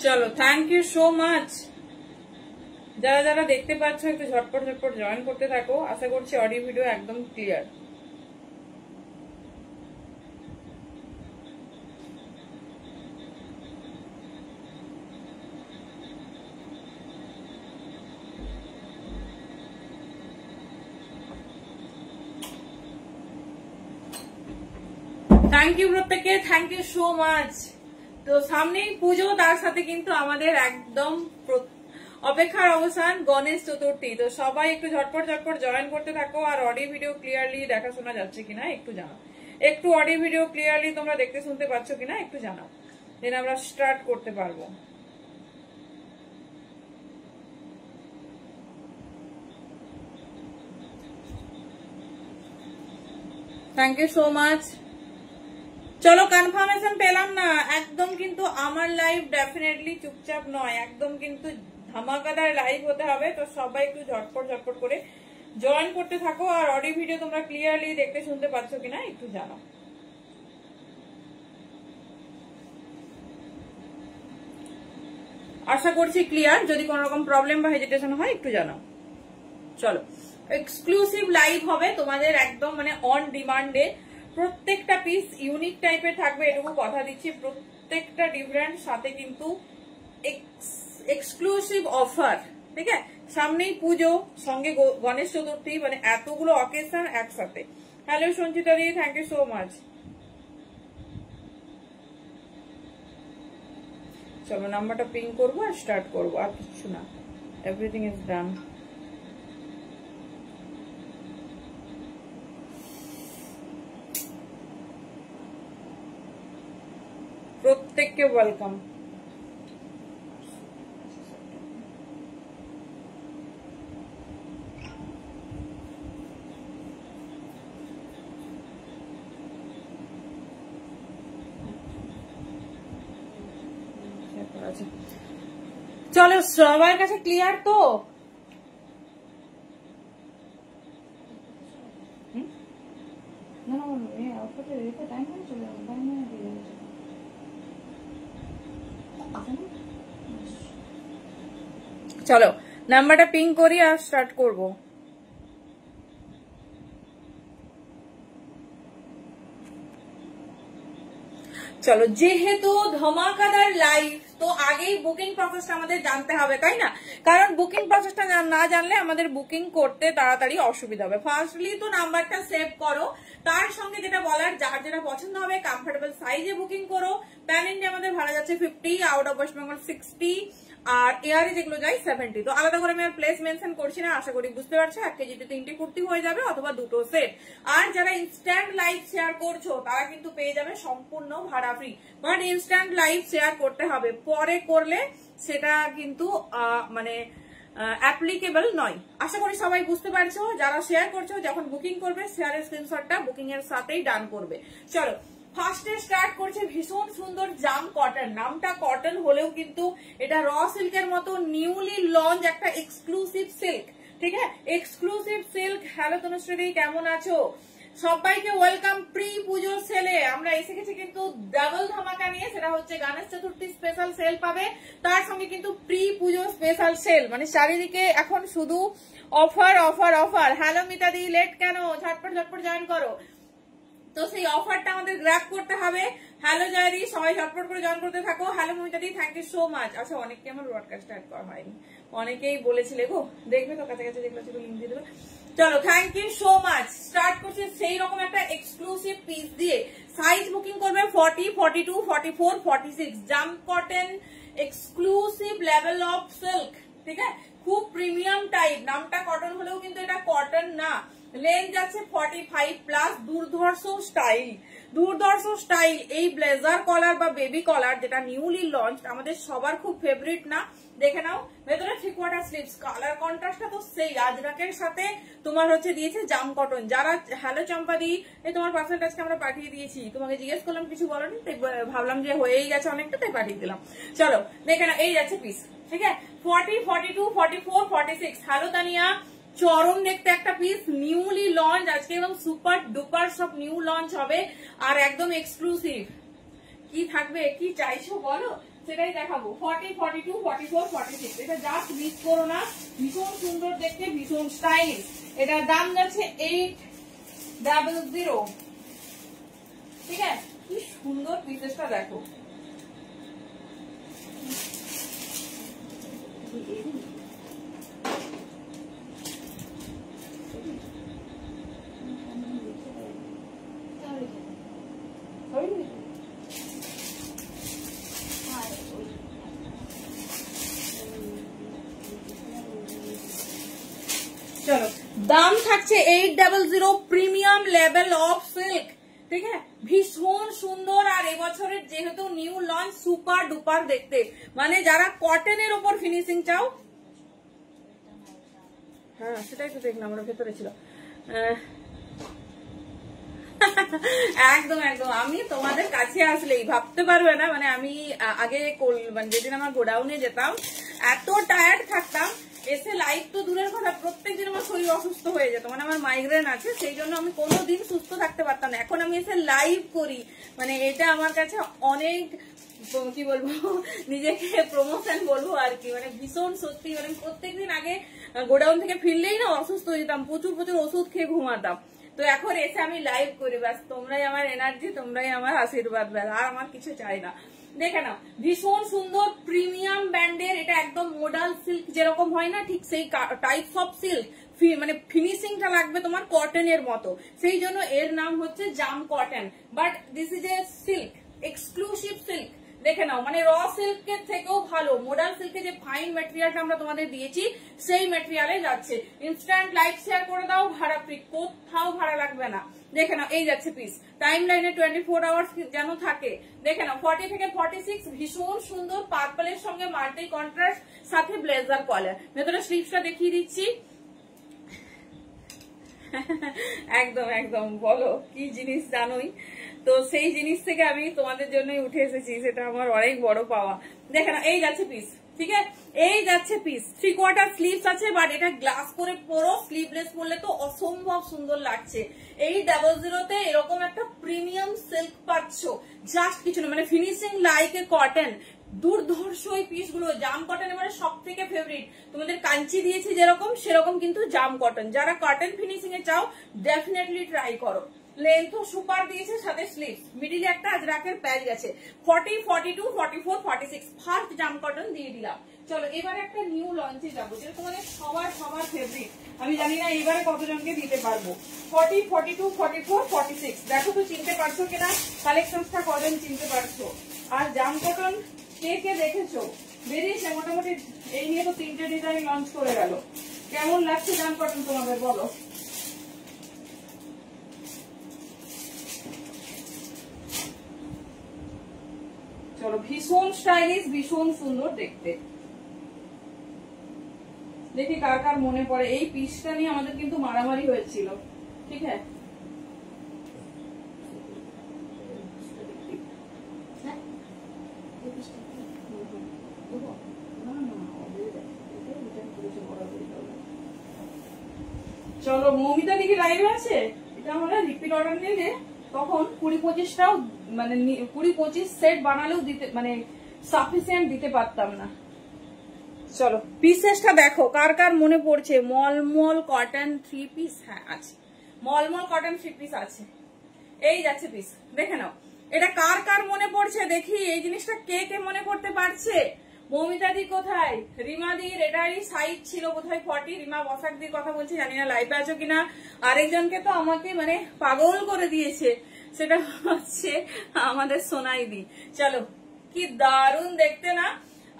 চলো, thank you so much. যারা যারা দেখতে পাচ্ছ একটু ঝটপট ঝটপট জয়েন করতে থাকো। আশা করছি অডিও ভিডিও একদম ক্লিয়ার। থ্যাংক ইউ প্রত্যেককে, থ্যাংক ইউ সো মাচ। তো সামনেই পুজো, তার সাথে কিন্তু আমাদের একদম অপেক্ষার অবসান গণেশ চতুর্থী। তো সবাই একটু ঝটপট ঝটপট জয়েন করতে থাকো। আর অডিও ভিডিও ক্লিয়ারলি দেখা শোনা যাচ্ছে কিনা একটু জানাও। একটু অডিও ভিডিও ক্লিয়ারলি তোমরা দেখতে শুনতে পাচ্ছ কিনা একটু জানাও, দেন আমরা স্টার্ট করতে পারবো। Thank you so much. চলো, কনফার্মেশন পেলাম না একদম, কিন্তু আমার লাইভ ডেফিনেটলি চুপচাপ নয়, একদম কিন্তু ধামাকাদার লাইভ হতে হবে। তো সবাই একটু ঝটপট ঝটপট করে জয়েন করতে থাকো। আর অডিও ভিডিও তোমরা ক্লিয়ারলি দেখতে শুনতে পাচ্ছ কিনা একটু জানাও। আশা করছি ক্লিয়ার। যদি কোনো রকম প্রবলেম বা হেজিটেশন হয় একটু জানাও। চলো, এক্সক্লুসিভ লাইভ হবে তোমাদের একদম মানে অন ডিমান্ডে। প্রত্যেকটা পিস ইউনিক টাইপের থাকবে, এটুকু কথা দিচ্ছি। প্রত্যেকটা ডিফারেন্ট, সাথে কিন্তু এক্সক্লুসিভ অফার। ঠিক আছে, সামনেই পুজো, সঙ্গে গণেশ চতুর্থী, মানে এতগুলো অকেশন একসাথে। হ্যালো সঞ্চিতা দি, থ্যাংক ইউ সো মাচ। চলো, নাম্বারটা পিং করবো আর স্টার্ট করবো, আর কিছু না। Everything is done. প্রত্যেককে ওয়েলকাম। চলো, সবার কাছে ক্লিয়ার তো? চলো, নাম্বারটা পিং করি আর স্টার্ট করব। চলো, যেহেতু ধমাকাদার লাইভ, তো আগেই বুকিং প্রসেসটা আমাদের জানতে হবে, তাই না? কারণ বুকিং প্রসেসটা না জানলে আমাদের বুকিং করতে তাড়াতাড়ি অসুবিধা হবে। ফার্স্টলি তো নাম্বারটা সেভ করো, তার সঙ্গে যেটা বলার, যার যেটা পছন্দ হবে কমফোর্টেবল সাইজে বুকিং করো। প্যান ইন্ডিয়া আমাদের ভাড়া যাচ্ছে 50, আউট অফ ওয়েস্ট বেঙ্গল 60, আর এয়ারে যেগুলো যায় 70। তো আলাদা করে আমি আর প্লেস মেনশন করছি না, আশা করি বুঝতে পারছো। 1 কেজিতে 3টে কুর্তি হয়ে যাবে, অথবা 2টো সেট। আর যারা ইনস্ট্যান্ট লাইভ শেয়ার করছো তারা কিন্তু পেয়ে যাবে সম্পূর্ণ ভাড়া free. But instant live share করতে হবে, পরে করলে সেটা কিন্তু মানে অ্যাপ্লিকেবল নয়। আশা করি সবাই বুঝতে পারছো। যারা শেয়ার করছো, যখন বুকিং করবে শেয়ারের স্ক্রিনশটটা বুকিং এর সাথেই ডান করবে। চলো, ফার্স্টে স্টার্ট করছে ভীষণ সুন্দর জাম কটন। নামটা কটন হলেও কিন্তু এটা র সিল্কের মতো নিউলি লঞ্চ একটা এক্সক্লুসিভ সিল্ক। ঠিক আছে, এক্সক্লুসিভ সিল্ক। হ্যালো তনুশ্রী, কেমন আছো? সবাইকে ওয়েলকাম প্রি পুজোর সেলে। আমরা এসে গেছি কিন্তু ডাবল ধামাকা নিয়ে, সেটা হচ্ছে গণেশ চতুর্থী স্পেশাল সেল পাবে, তার সঙ্গে কিন্তু প্রি পুজো স্পেশাল সেল। মানে চারিদিকে এখন শুধু অফার অফার অফার। হ্যালো মিতাদি, লেট কেন? ঝটপট ঝটপট জয়েন করো। তো সেই অফারটা আমাদের গ্র্যাব করতে হবে। হ্যালো জয়দি, সবাই ঝটপট করে জয়েন করতে থাকো। হ্যালো মমিতাদি, থ্যাংক ইউ সো মাচ। আচ্ছা, অনেককে আমার ব্রডকাস্ট অ্যাড করা হয়নি, অনেকেই বলেছিলে গো, দেখবে তো কাছাকাছি যেগুলো ছিল লিঙ্ক দিয়ে দেবে। চলো, thank you so much. Start করছি সেই রকম একটা এক্সক্লুসিভ পিস দিয়ে। সাইজ বুকিং করবে 40, 42, 44, 46। Jam cotton exclusive level of silk. ঠিক আছে, খুব প্রিমিয়াম টাইপ। নামটা কটন হলেও কিন্তু এটা কটন না। লেন্থ যাচ্ছে 45+। দুর্ধর্ষ স্টাইল, দুর্ধর্ষ স্টাইল। এই ব্লেজার কলার বা বেবি কলার, যেটা নিউলি লঞ্চ, আমাদের সবার খুব ফেভারিট না? দেখে নাও, ভেতরে 3/4 স্লিভস। কালার কন্ট্রাস্টটা তো সেই আজরাকের সাথে তোমার হচ্ছে দিয়েছে জাম কটন। যারা হ্যালো চম্পাদি, এই তোমার পার্সেন্টেজকে আমরা পাঠিয়ে দিয়েছি। তোমাকে জিজ্ঞেস করলাম, কিছু বলনি, তাই ভাবলাম যে হয়েই গেছে অনেকটা, তাই পাঠিয়ে দিলাম। চলো, দেখে নাও, এই যাচ্ছে পিস। ঠিক আছে, 40, 42, 44, 46। হ্যালো তানিয়া, চরম দেখতে একটা পিস, নিউলি লঞ্চ আজকে, এবং সুপার ডুপার সব নিউ লঞ্চ হবে, আর একদম এক্সক্লুসিভ। কি থাকবে, কি চাইছো বলো? সেটাই দেখাবো। 40, 42, 44, 46 এটা জাস্ট মিস করো না, ভীষণ সুন্দর দেখতে, ভীষণ স্টাইলিশ। এটার দাম যাচ্ছে 800। ঠিক আছে, কি সুন্দর পিসেসটা দেখো। চলো, দাম থাকছে 800, প্রিমিয়াম লেভেল অফ সিল্ক। ঠিক আছে, ভীষণ সুন্দর। আর এবছরের যেহেতু নিউ লঞ্চ, সুপার ডুপার দেখতে, মানে যারা কটনের ওপর ফিনিশিং চাও। হ্যাঁ সেটাই তো দেখলাম, ওরা ভেতরে ছিল। একদম একদম, আমি তোমাদের কাছে আসলেই ভাবতে পারবে না, মানে আমি আগে মানে যেদিন আমার গোডাউনে যেতাম এত টায়ার্ড থাকতাম, এসে লাইভ তো দূরের কথা, প্রত্যেকদিন আমার শরীর অসুস্থ হয়ে যেত, মানে আমার মাইগ্রেন আছে, সেই জন্য আমি কোনোদিন সুস্থ থাকতে পারতাম না। এখন আমি এসে লাইভ করি, মানে এটা আমার কাছে অনেক, কি বলবো, নিজেকে প্রমোশন বলবো আর কি, মানে ভীষণ সত্যি। মানে প্রত্যেকদিন আগে গোডাউন থেকে ফিরলেই না অসুস্থ হয়ে যেতাম, প্রচুর প্রচুর ওষুধ খেয়ে ঘুমাতাম। তো এখন এসে আমি লাইভ করি, ব্যাস তোমরাই আমার এনার্জি, তোমরাই আমার আশীর্বাদ, ব্যাস আর আমার কিছু চাই না। দেখে নাও, ভীষণ সুন্দর প্রিমিয়াম ব্র্যান্ডের, এটা একদম মোডাল সিল্ক যেরকম হয় না, ঠিক সেই টাইপস অফ সিল্ক, মানে ফিনিশিংটা লাগবে তোমার কটনের মতো, সেই জন্য এর নাম হচ্ছে jam cotton. But this is a silk, exclusive silk. দেখে নাও, মানে র সিল্কের থেকেও ভালো, মোডাল সিল্কে যে ফাইন ম্যাটেরিয়ালটা আমরা তোমাদের দিয়েছি সেই ম্যাটেরিয়ালে যাচ্ছে। ইনস্ট্যান্ট লাইক শেয়ার করে দাও, ভাড়া ফ্রি, কোথাও ভাড়া লাগবে না। দেখে নাও, এই যাচ্ছে পিস, টাইম লাইনে 24 আওয়ার্স যেন থাকে। দেখে নাও, 40 থেকে 46, ভীষণ সুন্দর, পার্পলের সঙ্গে মাল্টি কন্ট্রাস্ট, সাথে ব্লেজার কলার। ভেতরে স্লিভসটা দেখিয়ে দিচ্ছি। একদম একদম, বলো কি জিনিস জানোই তো, সেই জিনিস থেকে আমি তোমাদের জন্যই উঠে এসেছি, সেটা আমার অনেক বড় পাওয়া। দেখে না, এই যাচ্ছে পিস। ঠিক আছে, এই যাচ্ছে পিস, 3/4 স্লিভস আছে, বাট এটা গ্লাস করে পরো, স্লিভলেস পরলে তো অসম্ভব সুন্দর লাগছে। এই 00তে এরকম একটা প্রিমিয়াম সিল্ক পাচ্ছ, জাস্ট কিছু না, মানে ফিনিশিং লাইক এ কটন, দুর্ধর্ষ এই পিস গুলো। জাম কটন এবারে সব থেকে ফেভারিট, তোমাদের কাঞ্চি দিয়েছি যেরকম, সেরকম কিন্তু জাম কটন। যারা কটন ফিনিশিং এ চাও ডেফিনেটলি ট্রাই করো। লেন্থও সুপার দিয়েছে, সাথে স্লিভ, মিডিলে একটা আজরাকের প্যাচ গেছে। 40, 42, 44, 46 ফার্স্ট জাম কটন দিয়ে দিলাম। চলো এবারে একটা নিউ লঞ্চে যাবো, যেটা তোমাদের সবার সবার ফেভারিট। আমি জানি না এবারে কতজনকে দিতে পারবো। 40, 42, 44, 46 দেখো তো চিনতে পারছো কিনা, কালেকশনটা কজন চিনতে পারছো। আর জাম কটন কে কে দেখেছো, বেরিয়েছে মোটামুটি, এই নিয়ে তো 3টে ডিজাইন লঞ্চ করে গেল। কেমন লাগছে জাম কটন তোমাদের বলো। চলো, ভীষণ স্টাইলিশ, ভীষণ সুন্দর দেখতে। দেখি কার কার মনে পড়ে, এই পিসটা নিয়ে আমাদের কিন্তু মারামারি হয়েছিল। ঠিক আছে, চলো মৌমিতা দিকে লাইভ আছে। এটা আমরা রিপিট অর্ডার নিলে তখন 20-25টাও, মানে 20-25 সেট বানালেও দিতে, মানে সাফিসিয়েন্ট দিতে পারতাম না। চলো পিসেসটা দেখো, কার কার মনে পড়ছে। মলমল কটন 3 পিস, হ্যাঁ আছে, মলমল কটন 3 পিস আছে। এই যাচ্ছে পিস, দেখে নাও, এটা কার কার মনে পড়ছে দেখি। এই জিনিসটা কে কে মনে করতে পারছে। মৌমিতাদি কোথায়, রিমাদির এটারই সাইজ ছিল কোথায় 40, রিমা বসাকদির কথা বলছি, জানি না লাইভে আছো কিনা। আরেকজনকে তো আমাকে মানে পাগল করে দিয়েছে, সেটা হচ্ছে আমাদের সোনাইদি। চলো, কি দারুণ দেখতে না,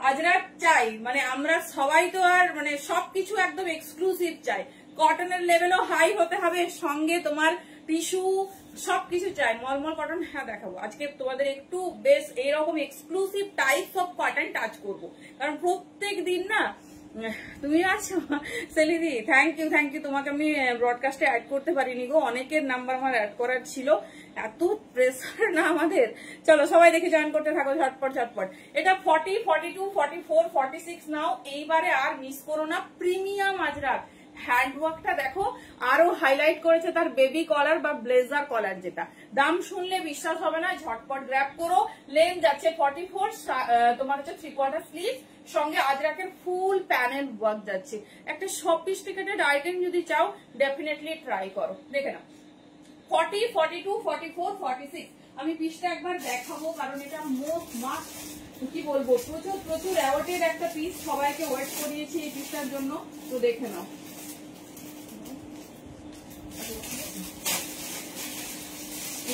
আজরাক চাই, মানে আমরা সবাই তো আর মানে সবকিছু একদম এক্সক্লুসিভ চাই, কটনের লেভেলও হাই হতে হবে, সঙ্গে তোমার টিস্যু সবকিছু চাই। মলমল কটন, হ্যাঁ দেখাবো আজকে তোমাদের একটু বেশ এইরকম exclusive types of cotton touch করবো, কারণ প্রত্যেক দিন না। তুমি আছো সেলিদি, থ্যাংক ইউ থ্যাংক ইউ, তোমাকে আমি ব্রডকাস্টে অ্যাড করতে পারিনি গো, অনেকের নাম্বার আমার অ্যাড করার ছিল, এত প্রেসার না আমাদের। চলো সবাই দেখে জয়েন করতে থাকো ঝটপট ঝটপট। এটা 40, 42, 44, 46 নাও, এইবারে আর মিস করো না, প্রিমিয়াম আজরাক, হ্যান্ডওয়ার্কটা দেখো আরো হাইলাইট করেছে তার বেবি কলার বা ব্লেজার কলার, যেটা দাম শুনলে বিশ্বাস হবে না, ঝটপট গ্র্যাব করো। লেন্থ যাচ্ছে 44, তোমার হচ্ছে 3/4 স্লিভ, সঙ্গে আজরাকের ফুল প্যানেল ওয়ার্ক যাচ্ছে। একটা সফিস্টিকেটেড আইটেম যদি চাও ডেফিনেটলি ট্রাই করো, দেখে নাও। 40, 42, 44, 46 আমি পিসটা একবার দেখাবো, কারণ এটা মোস্ট মাস্ট, কি বলবো, প্রচুর প্রচুর অ্যাওয়ার্ডেড একটা পিস, সবাইকে ওয়েট করিয়েছি এই পিসটার জন্য, তো দেখে নাও।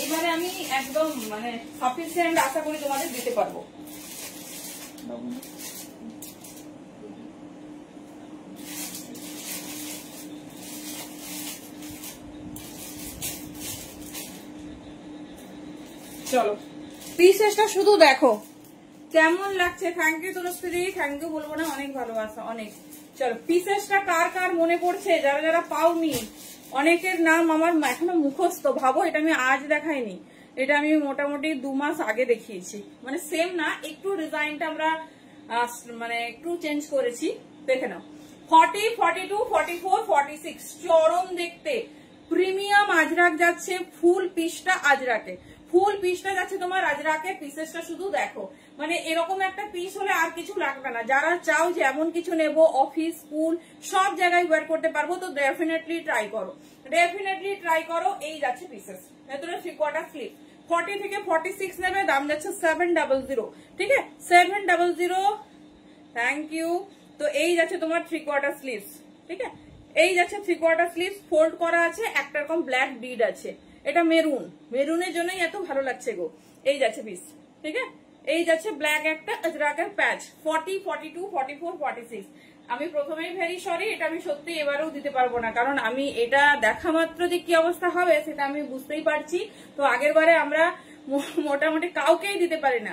এইবারে আমি একদম মানে সাফিসিয়েন্ট আশা করি তোমাদের দিতে পারবো। চলো পিসেসটা শুধু দেখো কেমন লাগছে। Thank you Tulsi, thank you বলবো না, অনেক ভালোবাসা, অনেক। চলো পিসেসটা কার কার মনে পড়ছে, যারা যারা পাওনি, অনেকের নাম আমার এখনো মুখস্থ, ভাবো এটা আমি আজ দেখাইনি, এটা আমি মোটামুটি 2 মাস আগে দেখিয়েছি, মানে সেম না, একটু ডিজাইনটা আমরা মানে একটু চেঞ্জ করেছি, দেখে নাও। 40, 42, 44, 46 চরম দেখতে প্রিমিয়াম আজরাক যাচ্ছে, ফুল পিসটা আজরাকে, ফুল পিসটা যাচ্ছে তোমার আজরাকে। পিসেসটা শুধু দেখো, মানে এরকম একটা পিস হলে আর কিছু লাগবে না। যারা চাও যে এমন কিছু নেব অফিস স্কুল সব জায়গায় ওয়্যার করতে পারবো, তো ডেফিনেটলি ট্রাই করো, ডেফিনেটলি ট্রাই করো। এই যাচ্ছে পিসেস, ভেতরে 3/4 স্লিভ। 40 থেকে 46 নেবে, দাম যাচ্ছে 700, ঠিক আছে 700, থ্যাংক ইউ। তো এই যাচ্ছে তোমার 3/4 স্লিভস, ঠিক আছে, এই যাচ্ছে 3/4 স্লিভস, ফোল্ড করা আছে, একটা রকম ব্ল্যাক বিড আছে, এটা মেরুন, মেরুনের জন্যই এত ভালো লাগছে গো। এই যাচ্ছে পিস, ঠিক আছে, এই যাচ্ছে ব্ল্যাক একটা আজরাকের প্যাচ। 40, 42, 44, 46 আমি প্রথমেই ভেরি সরি, এটা আমি সত্যি এবারেও দিতে পারবো না, কারণ আমি এটা দেখা মাত্র যে কি অবস্থা হবে সেটা আমি বুঝতেই পারছি। তো আগের বারে আমরা মোটামুটি কাউকেই দিতে পারি না,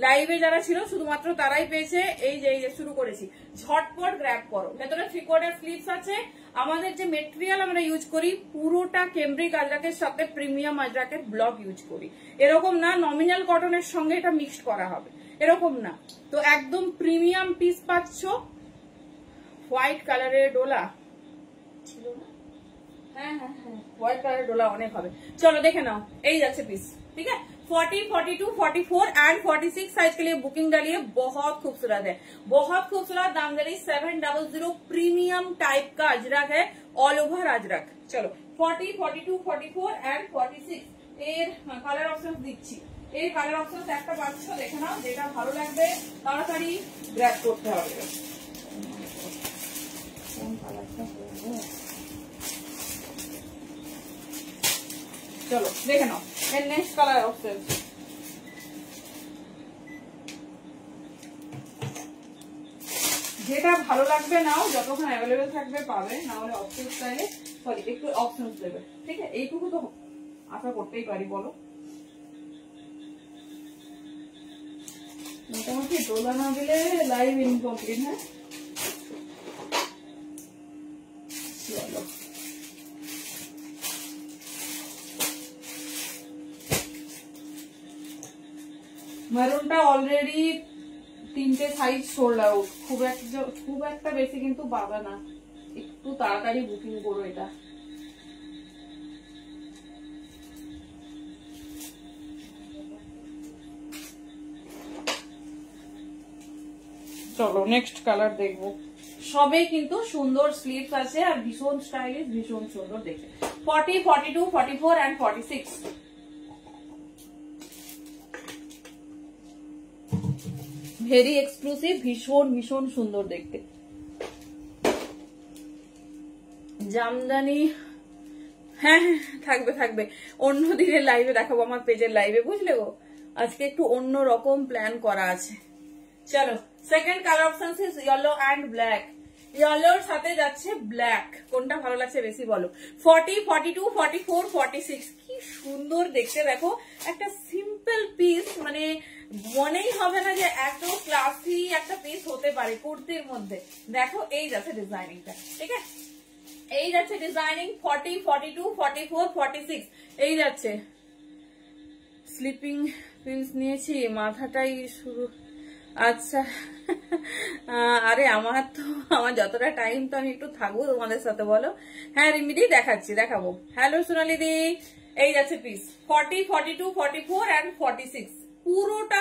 লাইভে যারা ছিল শুধুমাত্র তারাই পেয়েছে। এই যে শুরু করেছি, ঝটপট গ্র্যাব করো। ভেতরে 3/4 স্লিভস আছে। আমাদের যে মেটেরিয়াল আমরা ইউজ করি পুরোটা কেমব্রিক আজরাকের সাথে প্রিমিয়াম আজরাকের ব্লক ইউজ করি, এরকম না নমিনাল কটনের সঙ্গে এটা মিক্সড করা হবে, এরকম না। তো একদম প্রিমিয়াম পিস পাচ্ছ। হোয়াইট কালারের ডোলা ছিল না, হ্যাঁ হ্যাঁ হ্যাঁ হোয়াইট কালারের ডোলা অনেক হবে। চলো দেখে নাও, এই যাচ্ছে পিস, ठीक है। 40, 42, 44 एंड 46 साइज के लिए बुकिंग डालिए, बहुत खूबसूरत है, बहुत खूबसूरत। दाम दे रही 700, प्रीमियम टाइप का अजरक है, ऑल ओवर अजरक। चलो 40, 42, 44 एंड 46 এর কালার অপশন দিচ্ছি। এই কালার অপশন একটা পাচ্ছ, দেখে নাও, যেটা ভালো লাগবে তাড়াতাড়ি গ্র্যাব করতে হবে। কোন কালারটা হবে, চলো দেখে নাও। এর নেক্সট কালার অপশন, যেটা ভালো লাগবে নাও, যতক্ষণ অ্যাভেলেবেল থাকবে পাবে, না হলে অপশন চাইলে সরি একটু অপশন দেবে, ঠিক আছে। এইটুকু তো আশা করতেই পারি, বলো। মোটামুটি ডোলা না দিলে লাইভ ইনকমপ্লিট। হ্যাঁ চলো মেরুনটা অলরেডি 3টে সাইজ সোল্ড আউট, খুব একটা বেশি কিন্তু পাবে না, একটু তাড়াতাড়ি বুকিং করো এটা। চলো নেক্সট কালার দেখবো। সবে কিন্তু সুন্দর স্লিভস আছে আর ভীষণ স্টাইলিশ, ভীষণ সুন্দর দেখে। 40, 42, 44 and 46 ভেরি এক্সক্লুসিভ, ভীষণ ভীষণ সুন্দর দেখতে। জামদানি হ্যাঁ হ্যাঁ থাকবে থাকবে, অন্য দিনের লাইভে দেখাবো, আমার পেজের লাইভে, বুঝলে গো। আজকে একটু অন্য রকম প্ল্যান করা আছে। চলো second colour option is yellow and black. ইয়েলোর সাথে যাচ্ছে ব্ল্যাক, কোনটা ভালো লাগছে বেশি বলো। 40, 42, 44, 46 কি সুন্দর দেখতে, দেখো একটা সিম্পল পিস, মানে মনেই হবে না যে এত ক্লাসি একটা পিস হতে পারে কুর্তির মধ্যে। দেখো এই যাচ্ছে ডিজাইনিংটা, ঠিক আছে, এই যাচ্ছে ডিজাইনিং। 40, 42, 44, 46 এই যাচ্ছে। স্লিপিং পিস নিয়েছি, মাথাটাই শুরু আচ্ছা আরে আমার যতটা টাইম তো আমি একটু থাকবো তোমাদের সাথে, বলো। হ্যাঁ রিমিদি দেখাবো। হ্যালো সোনালিদি, এই যাচ্ছে পিস 40, 42, 44 and 46, পুরোটা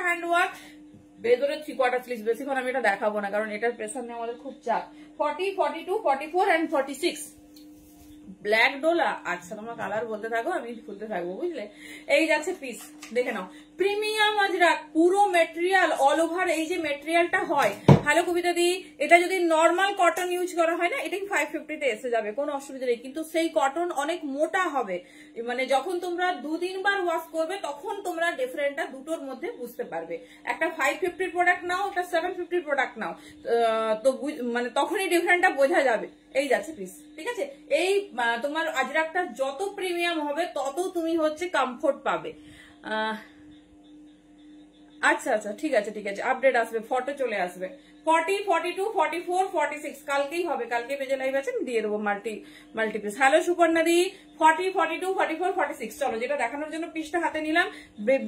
হ্যান্ডওয়ার্ক। ভেতরে 3/4 স্লিভ, বেশিক্ষণ আমি এটা দেখাবো না কারণ এটার প্রেসার নিয়ে আমাদের খুব চাপ। 40, 42, 44 and 46 ব্ল্যাক ডোলা। আচ্ছা তোমরা কালার বলতে থাকো, আমি খুলতে থাকবো, বুঝলে। এই যাচ্ছে পিস, দেখে নাও, প্রিমিয়াম আজরাক, পুরো মেটেরিয়াল অল ওভার। এই যে মেটেরিয়ালটা হয়, হ্যালো কবিতা দি, এটা যদি নর্মাল কটন ইউজ করা হয় না, এটাই 550 এসে যাবে, কোনো অসুবিধা নেই। কিন্তু সেই কটন অনেক মোটা হবে, মানে যখন তোমরা 2-3 বার ওয়াশ করবে তখন তোমরা ডিফারেন্টটা দুটোর মধ্যে বুঝতে পারবে। একটা 550 প্রোডাক্ট নাও, একটা 750 প্রোডাক্ট নাও, তো মানে তখনই ডিফারেন্টটা বোঝা যাবে। এই যাচ্ছে পিস, ঠিক আছে। এই তোমার আজরাকটা যত প্রিমিয়াম হবে তত তুমি হচ্ছে কমফোর্ট পাবে। আচ্ছা ঠিক আছে, আপডেট আসবে, ফটো চলে আসবে। 40, 42, 44, 46 কালকেই হবে, কালকে পেজে লাইভ আছে, আমি দিয়ে দেবো মাল্টি পিস। হ্যালো সুপর্ণা দি, 40, 42, 44, 46। চলো, যেটা দেখানোর জন্য পিসটা হাতে নিলাম।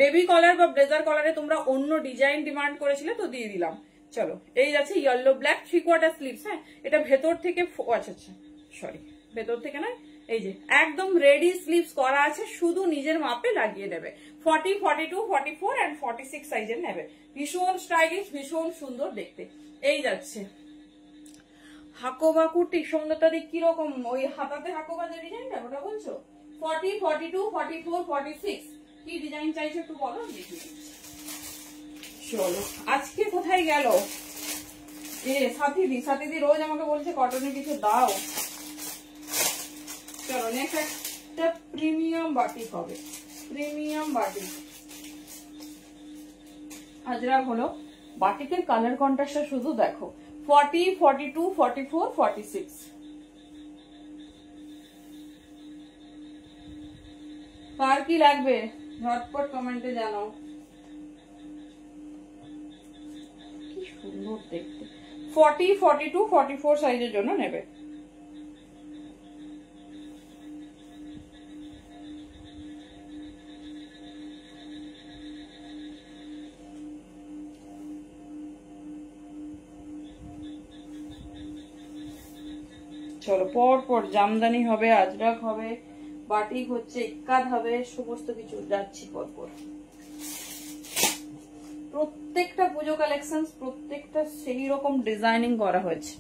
বেবি কলার বা ব্লেজার কলারে তোমরা অন্য ডিজাইন ডিমান্ড করেছিলে, তো দিয়ে দিলাম। চলো, এই যাচ্ছে ইয়েলো ব্ল্যাক 3/4 স্লিভস। হ্যাঁ, এটা ভেতর থেকে আচ্ছা সরি, ভেতর থেকে নয়, এই যে একদম রেডি স্লিভস করা আছে, শুধু নিজের মাপে লাগিয়ে নেবে। 40, 42, 44 and 46 সাইজের নেবে। ভীষণ স্টাইলিশ, ভীষণ সুন্দর দেখতে। এই যাচ্ছে হাকোবা কুর্তি, সুন্দরতা দিক কিরকম, ওই হাতাতে হাকোবা যে ডিজাইনটা, ওটা বলছো? 40, 42, 44, 46 কি ডিজাইন চাইছো একটু বলো, দেখি। চলো, আজকে কোথায় গেল সাথীদি রোজ আমাকে বলছে কটনের কিছু দাও। চলো, নেক্সট একটা প্রিমিয়াম বাটিক হবে, প্রিমিয়াম বাটিক আজরাক হলো। বাটিকের কালার কন্ট্রাস্টটা শুধু দেখো, 40, 42, 44, 46। কার কি লাগবে ঝটপট কমেন্টে জানাও। কি সুন্দর দেখতে। 40, 42, 44 সাইজের জন্য নেবে। চলো, পর জামদানি হবে, আজরাক হবে, বাটিক হচ্ছে, ইক্কাত হবে, সমস্ত কিছু যাচ্ছি পর। প্রত্যেকটা পুজো কালেকশন, প্রত্যেকটা সেই রকম ডিজাইনিং করা হয়েছে।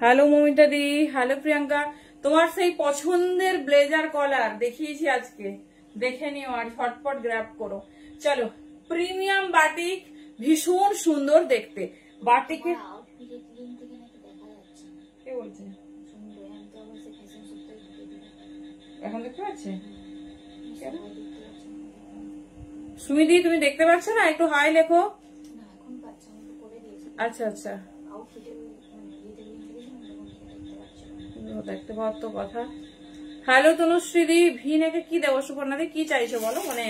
হ্যালো মমিতা দি, হ্যালো প্রিয়াঙ্কা, তোমার সেই পছন্দের ব্লেজার কলার দেখিয়েছি আজকে, দেখে নিও আর ঝটপট গ্র্যাব করো। চলো, প্রিমিয়াম বাটিক, ভীষণ সুন্দর দেখতে। বাটিকের কে বলছে এখন দেখতে পাচ্ছে? সুমিদি তুমি দেখতে পাচ্ছ না? একটু হাই লেখো। আচ্ছা দেখতে পাওয়ার তো কথা। হ্যালো তনুশ্রীদি, ভি নেকে কি দেবো? সুপর্ণাদি কি চাইছো বলো, মানে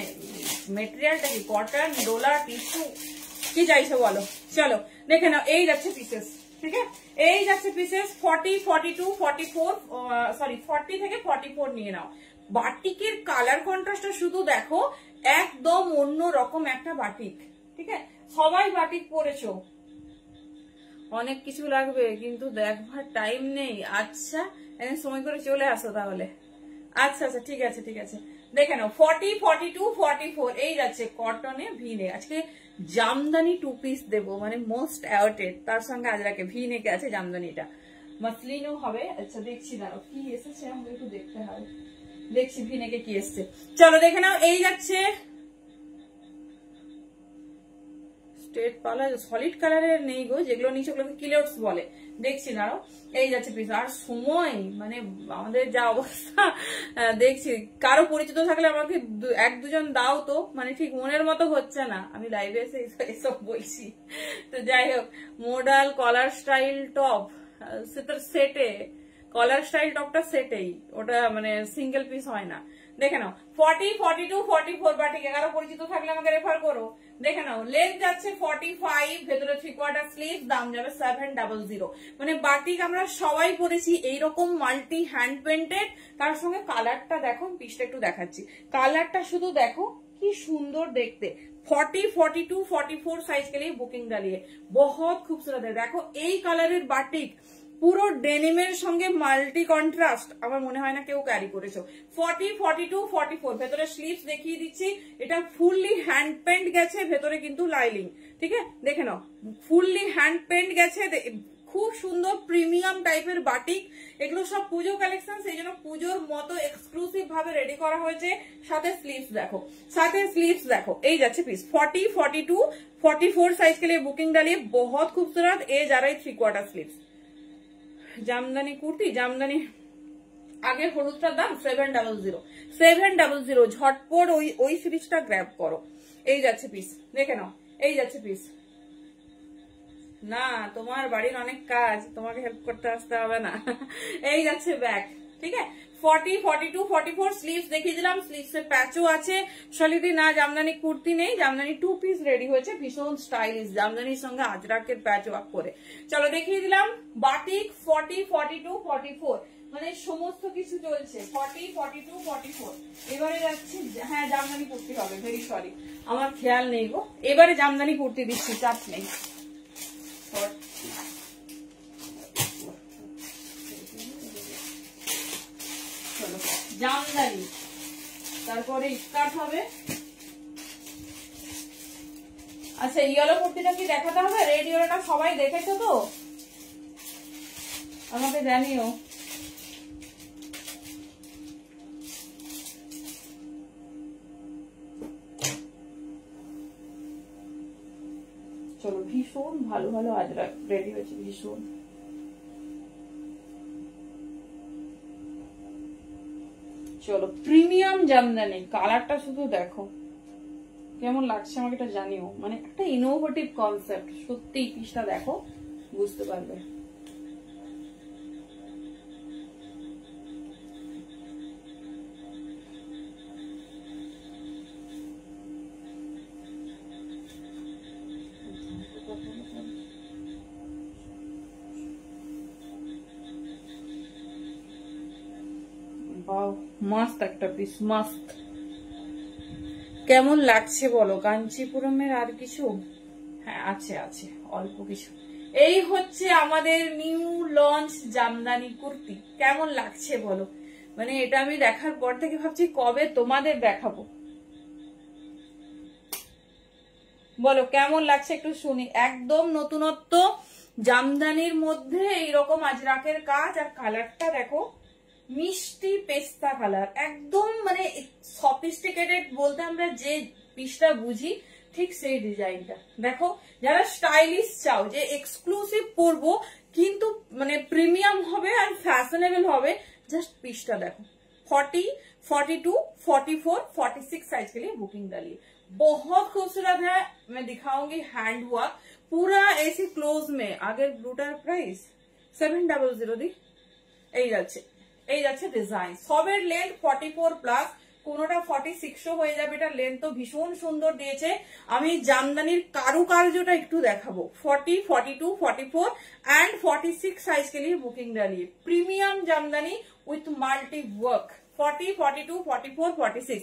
মেটেরিয়ালটা কি, কটন, ডোলা, টিস্যু, কি চাইছো বলো। চলো দেখে নাও, এই যাচ্ছে পিসেস, ঠিক আছে, এই যাচ্ছে পিসেস। 40, 42, 44 সরি 40 থেকে 44 নিয়ে নাও। বাটিকের কালার কন্ট্রাস্টটা শুধু দেখো, একদম অন্য রকম একটা বাটিক, ঠিক আছে। সবাই বাটিক পরেছো, অনেক কিছু লাগবে কিন্তু দেখবার টাইম নেই। আচ্ছা, সময় করে চলে আসো তাহলে। আচ্ছা ঠিক আছে দেখে নাও। 40, 42, 44 এই যাচ্ছে কটনে ভি নেক। আজকে জামদানি 2 পিস দেবো, মানে মোস্ট অ্যাওয়ার্টেড, তার সঙ্গে আজরাকে ভি নেকে আছে জামদানিটা, মাসলিনও হবে। আচ্ছা দেখছি, দাঁড়াও কি এসেছে আমাকে একটু দেখতে হবে, দেখছি ভি নেকে কি এসছে। চলো দেখে নাও, এই যাচ্ছে স্ট্রেট পালা, সলিড কালারের নেই গো, যেগুলো নিচে ওগুলোকে কিলোটস বলে, দেখছি না। এই যাচ্ছে পিস। আর সময় মানে আমাদের যা অবস্থা দেখছি, কারো পরিচিত থাকলে আমাকে 1-2 জন দাও তো, মানে ঠিক মনের মতো হচ্ছে না, আমি লাইভে এসে এসব বলছি। তো যাই হোক, মডাল কলার স্টাইল টপ সেটে, কলার স্টাইল টপটা সেটেই, ওটা মানে সিঙ্গেল পিস হয় না। দেখে নাও 40, 42, 44 বাটিক, কারো পরিচিত থাকলে আমাকে রেফার করো। দেখে নাও, লেন্থ যাচ্ছে 45, ভেতরে 3/4 স্লিভ, দাম যাবে 700। মানে বাটিক আমরা সবাই পরেছি এইরকম মাল্টি হ্যান্ড পেন্টেড, তার সঙ্গে কালারটা দেখো, পিসটা একটু দেখাচ্ছি, কালারটা শুধু দেখো কি সুন্দর দেখতে। 40, 42, 44 साइज के लिए बुकिंग डालिए, बहुत खूबसूरत है। देखो এই কালারের বাটিক পুরো ডেনিমের সঙ্গে মাল্টি কন্ট্রাস্ট, আমার মনে হয় না কেউ ক্যারি করেছো। 40, 42, 44 ভেতরে স্লিভস দেখিয়ে দিচ্ছি, এটা ফুললি হ্যান্ড পেন্ট গেছে, ভেতরে কিন্তু লাইলিং, ঠিক আছে দেখে নাও, ফুললি হ্যান্ড পেন্ট গেছে, খুব সুন্দর প্রিমিয়াম টাইপের বাটিক। এগুলো সব পুজো কালেকশন, সেই জন্য পুজোর মতো এক্সক্লুসিভ ভাবে রেডি করা হয়েছে। সাথে স্লিভস দেখো, সাথে স্লিভস দেখো, এই যাচ্ছে পিস। 40, 42, 44 साइज के लिए बुकिंग डालिए, बहुत खूबसूरत। ए जा रही 3/4 स्लीव्स জামদানি কুর্তি, জামদানি আগে হলুদটার দাম 700, 700 ঝটপট ওই সিরিজটা গ্র্যাব করো। এই যাচ্ছে পিস, দেখে নাও, এই যাচ্ছে পিস। না তোমার বাড়ির অনেক কাজ, তোমাকে হেল্প করতে আসতে হবে না। এই যাচ্ছে ব্যাগ, ঠিক আছে। 40, 42, 44 স্লিভস দেখিয়ে দিলাম, স্লিভস এর প্যাচও আছে। সলিডি না জামদানি কুর্তি নেই, জামদানি 2 পিস রেডি হয়েছে, ভীষণ স্টাইলিশ, জামদানির সঙ্গে আজরাকের প্যাচ ওয়ার্ক করে। চলো দেখিয়ে দিলাম বাটিক 40, 42, 44 মানে সমস্ত কিছু চলছে। 40, 42, 44 এবারে যাচ্ছি, হ্যাঁ জামদানি কুর্তি হবে, ভেরি সরি আমার খেয়াল নেই গো। এবারে জামদানি কুর্তি দিচ্ছি, চাপ নেই। জামদানি, তারপরে স্কার্ট হবে। আচ্ছা ইয়েলো কুর্তিটা কি দেখাতে হবে? রেড ইয়েলোটা সবাই দেখেছো তো, আমাকে জানিও। চলো ভীষণ ভালো ভালো আজরা রেডি হয়েছে, ভীষণ। চলো প্রিমিয়াম জামদানি, কালারটা শুধু দেখো কেমন লাগছে আমাকে এটা জানিও, মানে একটা ইনোভেটিভ কনসেপ্ট, সত্যি পিসটা দেখো বুঝতে পারবে। মাস্ত একটা পিস, মাস্ত। কেমন লাগছে বলো? কাঞ্চিপুরমের আর কিছু, হ্যাঁ আছে আছে অল্প কিছু। এই হচ্ছে আমাদের নিউ লঞ্চ জামদানি কুর্তি, কেমন লাগছে বলো? মানে এটা আমি দেখার পর থেকে ভাবছি কবে তোমাদের দেখাবো, বলো কেমন লাগছে একটু শুনি। একদম নতুনত্ব জামদানির মধ্যে এইরকম আজরাকের কাজ, আর কালারটা দেখো মিষ্টি পেস্তা কালার, একদম মানে সফিস্টিকেটেড বলতে আমরা যে পিসটা বুঝি ঠিক সেই ডিজাইনটা দেখো। যারা স্টাইলিশ চাও যে এক্সক্লুসিভ পরবো কিন্তু মানে প্রিমিয়াম হবে আর ফ্যাশনেবল হবে, জাস্ট पिसटा देखो। 40, 42, 44, 46 साइज के लिए बुकिंग डालिए, बहुत खूबसूरत है। मैं दिखाऊंगी हैंड वर्क पूरा ऐसे क्लोज में। आगे ब्लूटार प्राइस 700 दी। এই যাচ্ছে, এই যাচ্ছে ডিজাইন। সবের লেন্থ 44 প্লাস, কোনোটা 46ও হয়ে যাবে। এটা লেন্থ তো ভীষণ সুন্দর দিয়েছে। আমি জামদানির কারুকার্যটা একটু দেখাবো। 40, 42, 44 एंड 46 साइज के लिए बुकिंग डालिए। Premium jamdani with multi work. 40, 42, 44, 46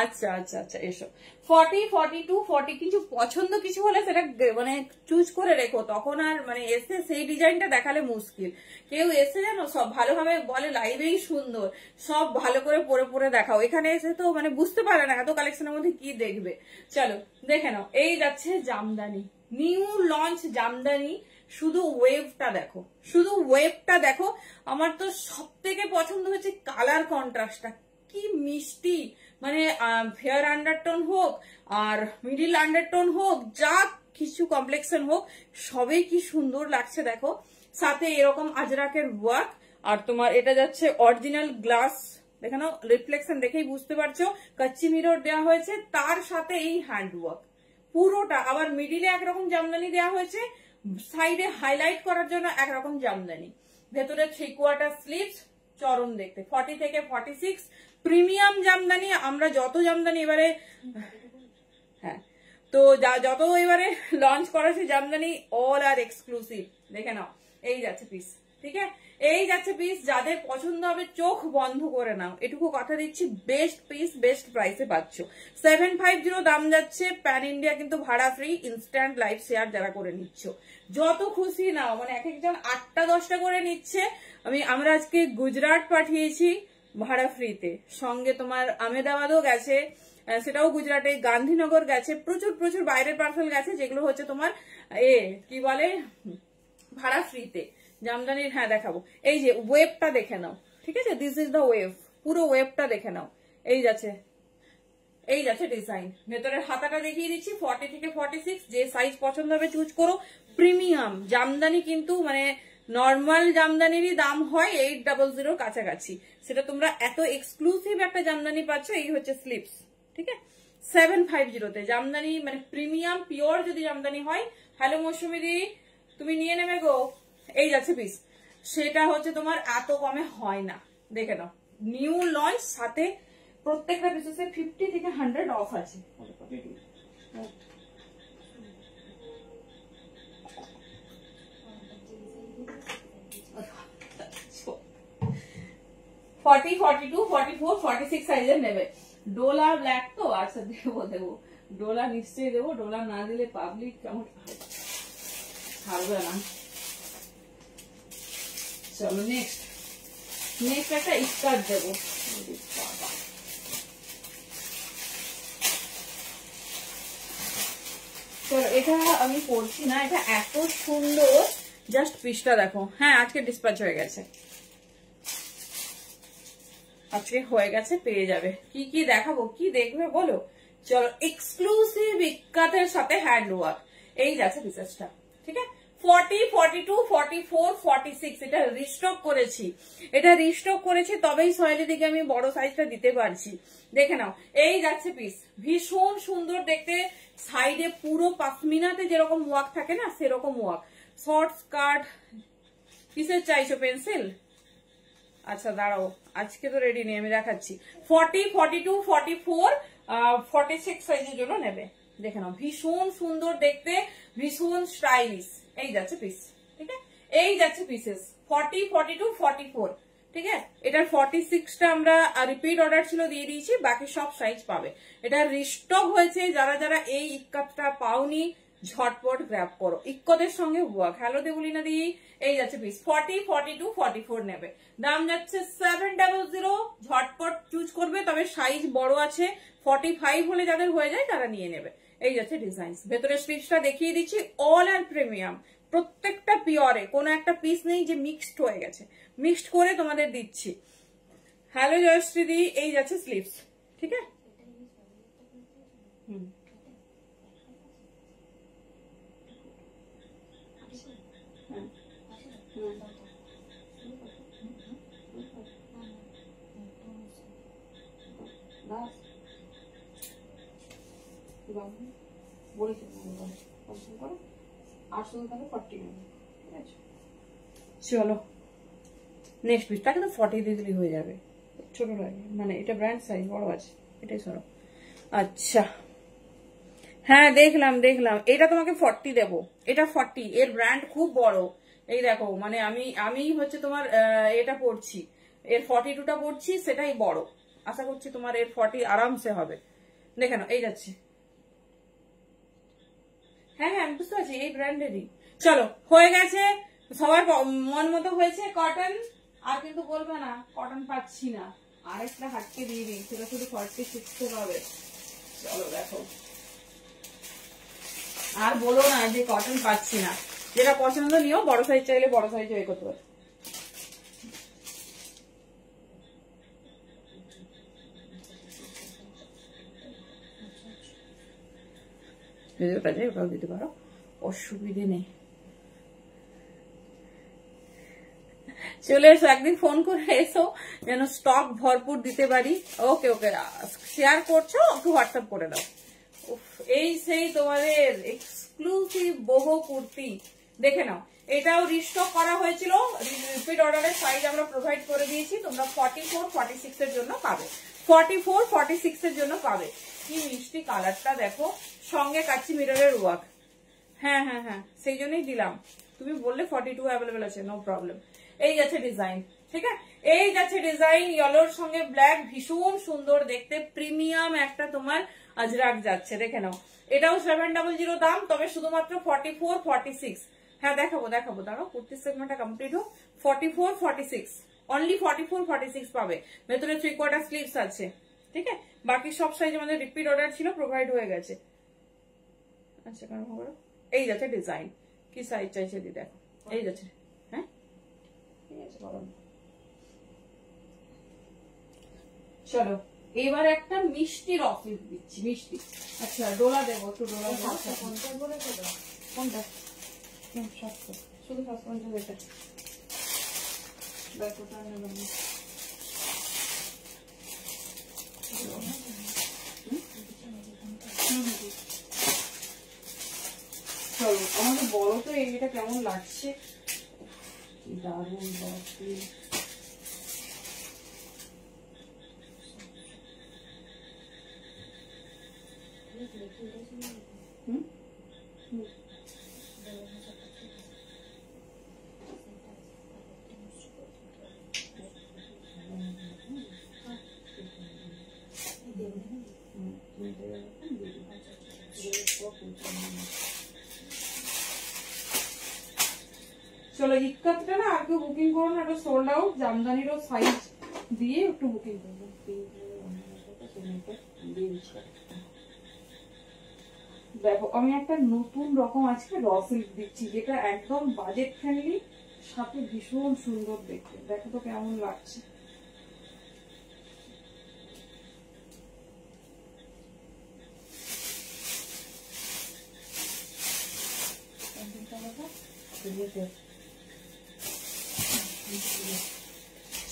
আচ্ছা আচ্ছা আচ্ছা এসো। 40, 42, 40 কিছু পছন্দ কিছু হলে সেটা মানে চুজ করে রেখো, তখন আর মানে এসে সেই ডিজাইনটা দেখালে মুশকিল। কেউ এসে জানো সব ভালোভাবে বলে লাইভেই সুন্দর, সব ভালো করে পরে পরে দেখাও, এখানে এসে তো মানে বুঝতে পারে না এত কালেকশনের মধ্যে কি দেখবে। চলো দেখে নাও, এই যাচ্ছে জামদানি, নিউ লঞ্চ জামদানি। শুধু ওয়েভটা দেখো, শুধু ওয়েভটা দেখো। আমার তো সব থেকে পছন্দ হচ্ছে কালার কন্ট্রাস্টটা, কি মিষ্টি। মানে ফেয়ার আন্ডারটোন হোক আর মিডিল আন্ডারটোন হোক, যা কিছু কমপ্লেক্সন হোক, সবই কি সুন্দর লাগছে দেখো। সাথে এরকম আজরাকের ওয়ার্ক, আর তোমার এটা যাচ্ছে অরিজিনাল গ্লাস, দেখে নাও রিফ্লেকশন দেখেই বুঝতে পারছো। কাচ্চি মিরর দেওয়া হয়েছে, তার সাথে এই হ্যান্ড ওয়ার্ক পুরোটা। আবার মিডিলে একরকম জামদানি দেওয়া হয়েছে, সাইডে হাইলাইট করার জন্য একরকম জামদানি। ভেতরে 3/4 স্লিভস, চরম দেখতে। 40 থেকে 46 প্রিমিয়াম জামদানি। আমরা যত জামদানি এবারে, হ্যাঁ তো যত এবারে লঞ্চ করা সেই জামদানি অল আর এক্সক্লুসিভ, দেখে নাও এই যাচ্ছে পিস, ঠিক আছে। এই যাচ্ছে পিস, যাদের পছন্দ হবে চোখ বন্ধ করে নাও, এটুকু কথা দিচ্ছি, বেস্ট পিস বেস্ট প্রাইসে পাচ্ছ। 750 দাম যাচ্ছে, প্যান ইন্ডিয়া কিন্তু ভাড়া ফ্রি, ইনস্ট্যান্ট লাইভ শেয়ার যারা করে নিচ্ছ যত খুশি নাও, মানে এক একজন 8টা 10টা করে নিচ্ছে। আমরা আজকে গুজরাট পাঠিয়েছি ভাড়া ফ্রিতে, সঙ্গে তোমার আহমেদাবাদও গেছে, সেটাও গুজরাটে, গান্ধীনগর গেছে, প্রচুর প্রচুর বাইরের পার্সেল গেছে, যেগুলো হচ্ছে তোমার কি বলে ভাড়া ফ্রিতে। জামদানির হ্যাঁ দেখাবো, এই যে ওয়েবটা দেখে নাও, ঠিক আছে, দিস ইজ দ্য ওয়েভ, পুরো ওয়েবটা দেখে নাও। এই যাচ্ছে ডিজাইন, ভেতরের হাতাটা দেখিয়ে দিচ্ছি 40 থেকে 46, যে সাইজ পছন্দ হবে চুজ করো। প্রিমিয়াম জামদানি কিন্তু মানে নর্মাল জামদানিরই দাম হয় 800 কাছাকাছি, সেটা তোমরা এত এক্সক্লুসিভ একটা জামদানি পাচ্ছ। এই হচ্ছে স্লিপস, ঠিক আছে, 750 জামদানি, মানে প্রিমিয়াম পিওর যদি জামদানি হয়। হ্যালো মৌসুমী দি, তুমি নিয়ে নেবে গো। এই যাচ্ছে পিস, সেটা হচ্ছে তোমার এত কমে হয় না, দেখে নাও, নিউ লঞ্চ, সাথে প্রত্যেকটা পিসেসে 50 থেকে 100 অফ আছে। 40, 42, 44, 46 সাইজের নেবে। ডোলা ব্ল্যাক তো, আচ্ছা দেবো, ডোলা নিশ্চয়ই দেবো, ডোলা না দিলে পাবলিক কেমন ছাড়বে না। চলো নেক্সট একটা স্কার্ট দেবো। চলো, এটা আমি পরছি না, এটা এত সুন্দর, জাস্ট পিসটা দেখো। হ্যাঁ আজকে ডিসপ্যাচ হয়ে গেছে, আজকে হয়ে গেছে, পেয়ে যাবে। কি কি দেখাবো, কি দেখবে বলো? চলো, এক্সক্লুসিভ ইক্কাতের সাথে হ্যান্ড ওয়ার্ক। এই যাচ্ছে পিসেসটা, ঠিক আছে, 40, 42, 44, 46 এটা রিস্টক করেছি, তবেই সয়েলি দিকে আমি বড় সাইজটা দিতে পারছি। দেখে নাও, এই যাচ্ছে পিস, ভীষণ সুন্দর দেখতে, সাইডে পুরো পাশমিনাতে যেরকম ওয়ার্ক থাকে না সেরকম ওয়ার্ক। শর্ট স্কার্ট, কিসের চাইছো, পেন্সিল? আচ্ছা দাঁড়াও, আজকে তো রেডি নেই, আমি দেখাচ্ছি। 40, 42, 44, 46 সাইজের জন্য নেবে। দেখে নাও, ভীষণ সুন্দর দেখতে, ভীষণ স্টাইলিশ। এই যাচ্ছে পিস, ঠিক আছে, এই যাচ্ছে পিসেস 40, 42, 44, ঠিক আছে। এটার 46টা আমরা রিপিট অর্ডার ছিল, দিয়ে দিয়েছি, বাকি সব সাইজ পাবে। এটা রিস্টক হয়েছে, যারা যারা এই ইক্কাতটা পাওনি ঝটপট গ্র্যাব করো, ইক্কতের সঙ্গে ওয়ার্ক। হ্যালো দেবলিনা দি, এই যাচ্ছে পিস 40, 42, 44 নেবে, দাম যাচ্ছে 700। ঝটপট চুজ করবে, তবে সাইজ বড় আছে, 45 হলে যাদের হয়ে যায় তারা নিয়ে নেবে। এই যাচ্ছে ডিজাইন, ভেতরের স্লিপসটা দেখিয়ে দিচ্ছি, অল অ্যান্ড প্রিমিয়াম, প্রত্যেকটা পিওরে, কোনো একটা পিস নেই যে মিক্সড হয়ে গেছে, মিক্সড করে তোমাদের দিচ্ছি। হ্যালো জয়শ্রী দি, এই যাচ্ছে স্লিপস, ঠিক আছে। চলো নেক্সট পিসটা কিন্তু 40 দিলেই হয়ে যাবে, ছোট লাগে, মানে এটা ব্র্যান্ড সাইজ বড় আছে, এটাই সরো। আচ্ছা হ্যাঁ দেখলাম, এটা তোমাকে 40 দেবো, এটা 40, এর ব্র্যান্ড খুব বড়। এই দেখো, মানে আমি হচ্ছে তোমার এটা পড়ছি, এর 42টা পড়ছি, সেটাই বড়, আশা করছি তোমার এর 40 আরামসে হবে। দেখে নাও, এই যাচ্ছে, হ্যাঁ আমি বুঝতে পারছি, এই ব্র্যান্ডেরই। চলো হয়ে গেছে, সবার মন মতো হয়েছে। কটন আর কিন্তু বলবে না কটন পাচ্ছি না, আরেকটা হাটকে দিয়ে দিই, সেটা শুধু 46 পাবে। চলো দেখো, আর বলো না যে কটন পাচ্ছি না, যেটা পছন্দ নিও, বড় সাইজ চাইলে বড় সাইজ হয়ে করতে পারে। ওটা যায়, ওটাও দিতে পারো, অসুবিধে নেই। চলে এসো, একদিন ফোন করে এসো, যেন স্টক ভরপুর দিতে পারি। ওকে ওকে, শেয়ার করছো, একটু হোয়াটসঅ্যাপ করে দাও। এই সেই তোমাদের এক্সক্লুসিভ বহু কুর্তি, দেখে নাও, এটাও রিস্টক করা হয়েছিল, রিপিট অর্ডারের সাইজ আমরা প্রোভাইড করে দিয়েছি, তোমরা 44, 46 এর জন্য পাবে, 44, 46 এর জন্য পাবে। কি মিষ্টি কালারটা দেখো, সঙ্গে কাচ্চি মিররের ওয়ার্ক। হ্যাঁ সেই জন্যই দিলাম, তুমি বললে 42 অ্যাভেলেবেল আছে, নো প্রবলেম। এই যাচ্ছে ডিজাইন, ঠিক আছে, এই যাচ্ছে ডিজাইন ইয়েলোর সঙ্গে ব্ল্যাক, ভীষণ সুন্দর দেখতে, প্রিমিয়াম একটা তোমার আজরাক যাচ্ছে, দেখে নাও। এটাও 700 দাম, তবে শুধুমাত্র 44, 46। হ্যাঁ দেখাবো দেখাবো, দাঁড়াও কুর্তি সেগমেন্টটা কমপ্লিট হোক। 44, 46 অনলি 44, 46 পাবে। ভেতরে 3/4 স্লিভস আছে, ঠিক আছে। বাকি সব সাইজ আমাদের রিপিট অর্ডার ছিল, প্রোভাইড হয়ে গেছে। আচ্ছা কেন হবে, এই যাচ্ছে ডিজাইন, কি সাইজ চাইছে দি দেখো, এই যাচ্ছে। হ্যাঁ ঠিক আছে বলো। চলো এবার একটা মিষ্টি রফিক দিচ্ছি, মিষ্টি। আচ্ছা ডোলা দেবো, একটু ডোলা দেবো। কোনটা? শুধু 750 এটা দেখো, চলো আমাকে বলো তো এইটা কেমন লাগছে। দারুণ বাপরে, চলো ইক্কাতটা না আর কেউ বুকিং করো না, এটা সোল্ড আউট। জামদানিরও সাইজ দিয়ে একটু বুকিং করবো। দেখো আমি একটা নতুন রকম আজকে র সিল্ক দিচ্ছি, যেটা একদম বাজেট ফ্রেন্ডলি, সাথে ভীষণ সুন্দর দেখতে। দেখো তো কেমন লাগছে।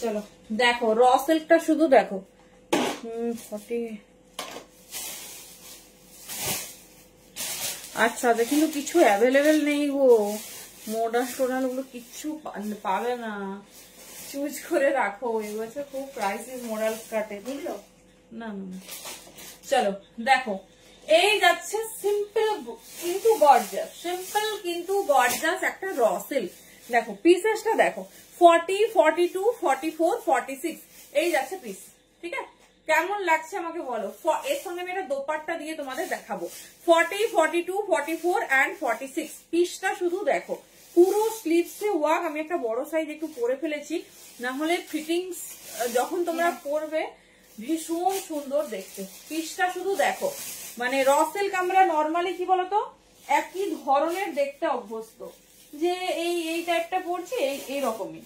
চলো দেখো র সিল্কটা শুধু দেখো, 40। আচ্ছা কিন্তু কিছু অ্যাভেলেবেল নেই গো, মডার্ন টোডাল গুলো কিচ্ছু পাবে না, চুজ করে রাখো। এবছর খুব প্রাইসিস মডাল কাটে, বুঝলো না। চলো দেখো এই যাচ্ছে সিম্পল কিন্তু গর্জাস, সিম্পল কিন্তু গর্জাস একটা র সিল্ক। দেখো পিসেসটা দেখো, 40, 42, 44, 46 এই যাচ্ছে পিস, ঠিক আছে। কেমন লাগছে আমাকে বলো। এর সঙ্গে আমি একটা দোপাট্টা দিয়ে তোমাদের দেখাবো। 40, 42, 44 and 46 পিসটা শুধু দেখো, পুরো স্লিভসে ওয়ার্ক। আমি একটা বড় সাইজ একটু পরে ফেলেছি, না হলে ফিটিংস যখন তোমরা পরবে ভীষণ সুন্দর দেখতে। পিসটা শুধু দেখো, মানে র সিল্ক আমরা নর্মালি কি বলতো একই ধরনের দেখতে অভ্যস্ত, যে এই টাইপটা পড়ছে এই রকমই।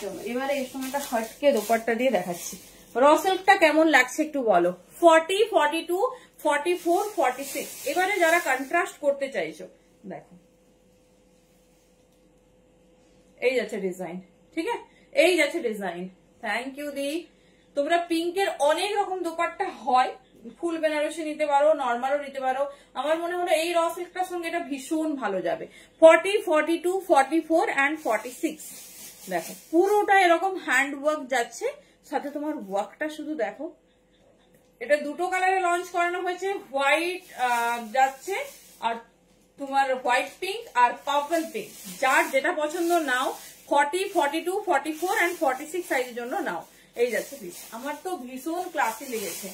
চলো এবারে এর সঙ্গে একটা হটকে দোপাট্টা দিয়ে দেখাচ্ছি র সিল্কটা কেমন লাগছে একটু বলো। 40, 42, 44, 46 এবারে যারা কন্ট্রাস্ট করতে চাইছো দেখো, এই যাচ্ছে ডিজাইন, ঠিক আছে, এই যাচ্ছে ডিজাইন। থ্যাংক ইউ দি। তোমরা পিঙ্কের অনেক রকম দোপাট্টা হয়, ফুল বেনারসি নিতে পারো, নর্মালও নিতে পারো। আমার মনে হলো এই র সিল্কটার সঙ্গে এটা ভীষণ ভালো যাবে। 40, 42, 44 and 46 দেখো পুরোটা এরকম হ্যান্ড ওয়ার্ক যাচ্ছে, সাথে তোমার ওয়ার্কটা শুধু দেখো। এটা দুটো কালারে লঞ্চ করানো হয়েছে, হোয়াইট যাচ্ছে আর তোমার হোয়াইট পিঙ্ক আর পার্পল পিঙ্ক। যার যেটা পছন্দ নাও, 40, 42, 44 and 46 সাইজের জন্য নাও। এই যাচ্ছে পিস। আমার তো ভীষণ ক্লাসি লেগেছে।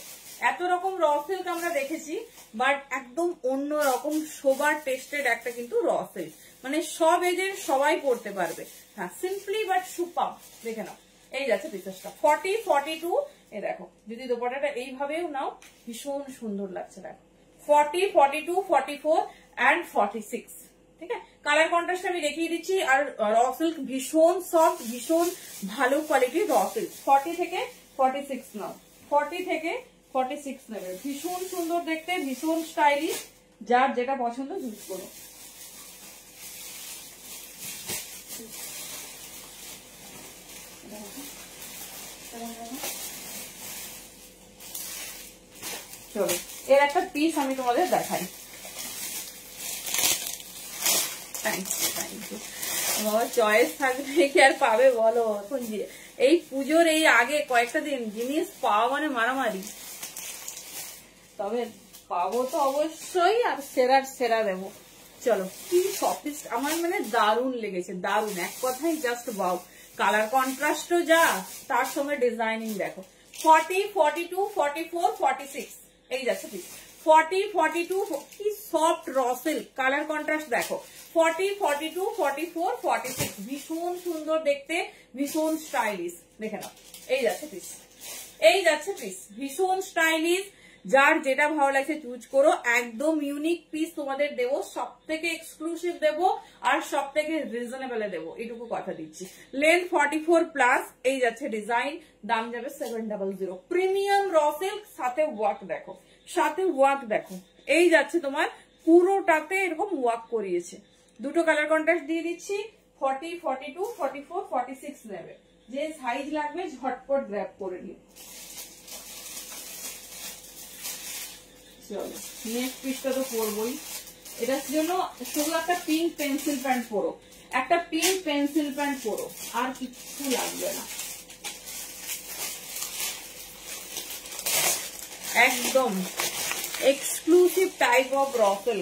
এত রকম র সিল্ক আমরা দেখেছি, বাট একদম অন্য রকম সোবার টেস্টেড একটা কিন্তু র সিল্ক, মানে সব এজের সবাই পড়তে পারবে। হ্যাঁ সিম্পলি বাট সুপার। দেখে নাও এই যাচ্ছে পিসেসটা 40, 42। এ দেখো যদি দোপাট্টাটা এইভাবেও নাও ভীষণ সুন্দর লাগছে। দেখো 40, 42, 44 and 46, ঠিক আছে। কালার কন্ট্রাস্ট আমি দেখিয়ে দিচ্ছি। আর র সিল্ক ভীষণ সফট, ভীষণ ভালো কোয়ালিটির র সিল্ক। 40 থেকে 46 নাও, 40 থেকে 46 নেবে। ভীষণ সুন্দর দেখতে, ভীষণ স্টাইলিশ, যার যেটা পছন্দ চুজ করো। চলো এর একটা পিস আমি তোমাদের দেখাই। বাবা চয়েস থাকলে কি আর পাবে বলো। এখন এই পুজোর এই আগে কয়েকটা দিন জিনিস পাওয়া মানে মারামারি, তবে পাবো তো অবশ্যই, আর সেরার সেরা দেবো। চলো, কি সফিস্ট, আমার মানে দারুণ লেগেছে, দারুণ, এক কথাই জাস্ট ওয়াও। কালার কন্ট্রাস্টও যা, তার সঙ্গে ডিজাইনিং দেখো। 40, 42, 44, 46 এই যাচ্ছে পিস। 40, 42 কি soft raw silk, colour contrast দেখো। 40, 42, 44, 46 ভীষণ সুন্দর দেখতে, ভীষণ স্টাইলিশ। দেখে নাও, এই যাচ্ছে পিস, এই যাচ্ছে পিস, ভীষণ স্টাইলিশ। যার যেটা ভালো লাগছে চুজ করো। একদম ইউনিক পিস তোমাদের দেবো, সব থেকে এক্সক্লুসিভ দেবো, আর সব থেকে রিজনেবলে দেবো, এইটুকু কথা দিচ্ছি। লেন্থ 44 প্লাস, এই যাচ্ছে ডিজাইন, দাম যাবে 700। প্রিমিয়াম র সিল্ক, সাথে ওয়ার্ক দেখো, সাথে ওয়ার্ক দেখো, এই যাচ্ছে তোমার পুরোটাতে এরকম ওয়ার্ক করিয়েছে। দুটো কালার কন্ট্রাস্ট দিয়ে দিচ্ছি। 40, 42, 44, 46 নেবে, যে সাইজ লাগবে ঝটপট গ্র্যাব করে নিও। চলো, নেক্সট পিসটা তো পরবই, এটার জন্য শুধু একটা পিঙ্ক পেন্সিল প্যান্ট পরো, একটা পিঙ্ক পেন্সিল প্যান্ট পরো, আর কিছু লাগবে না। একদম এক্সক্লুসিভ টাইপ অফ রফেল।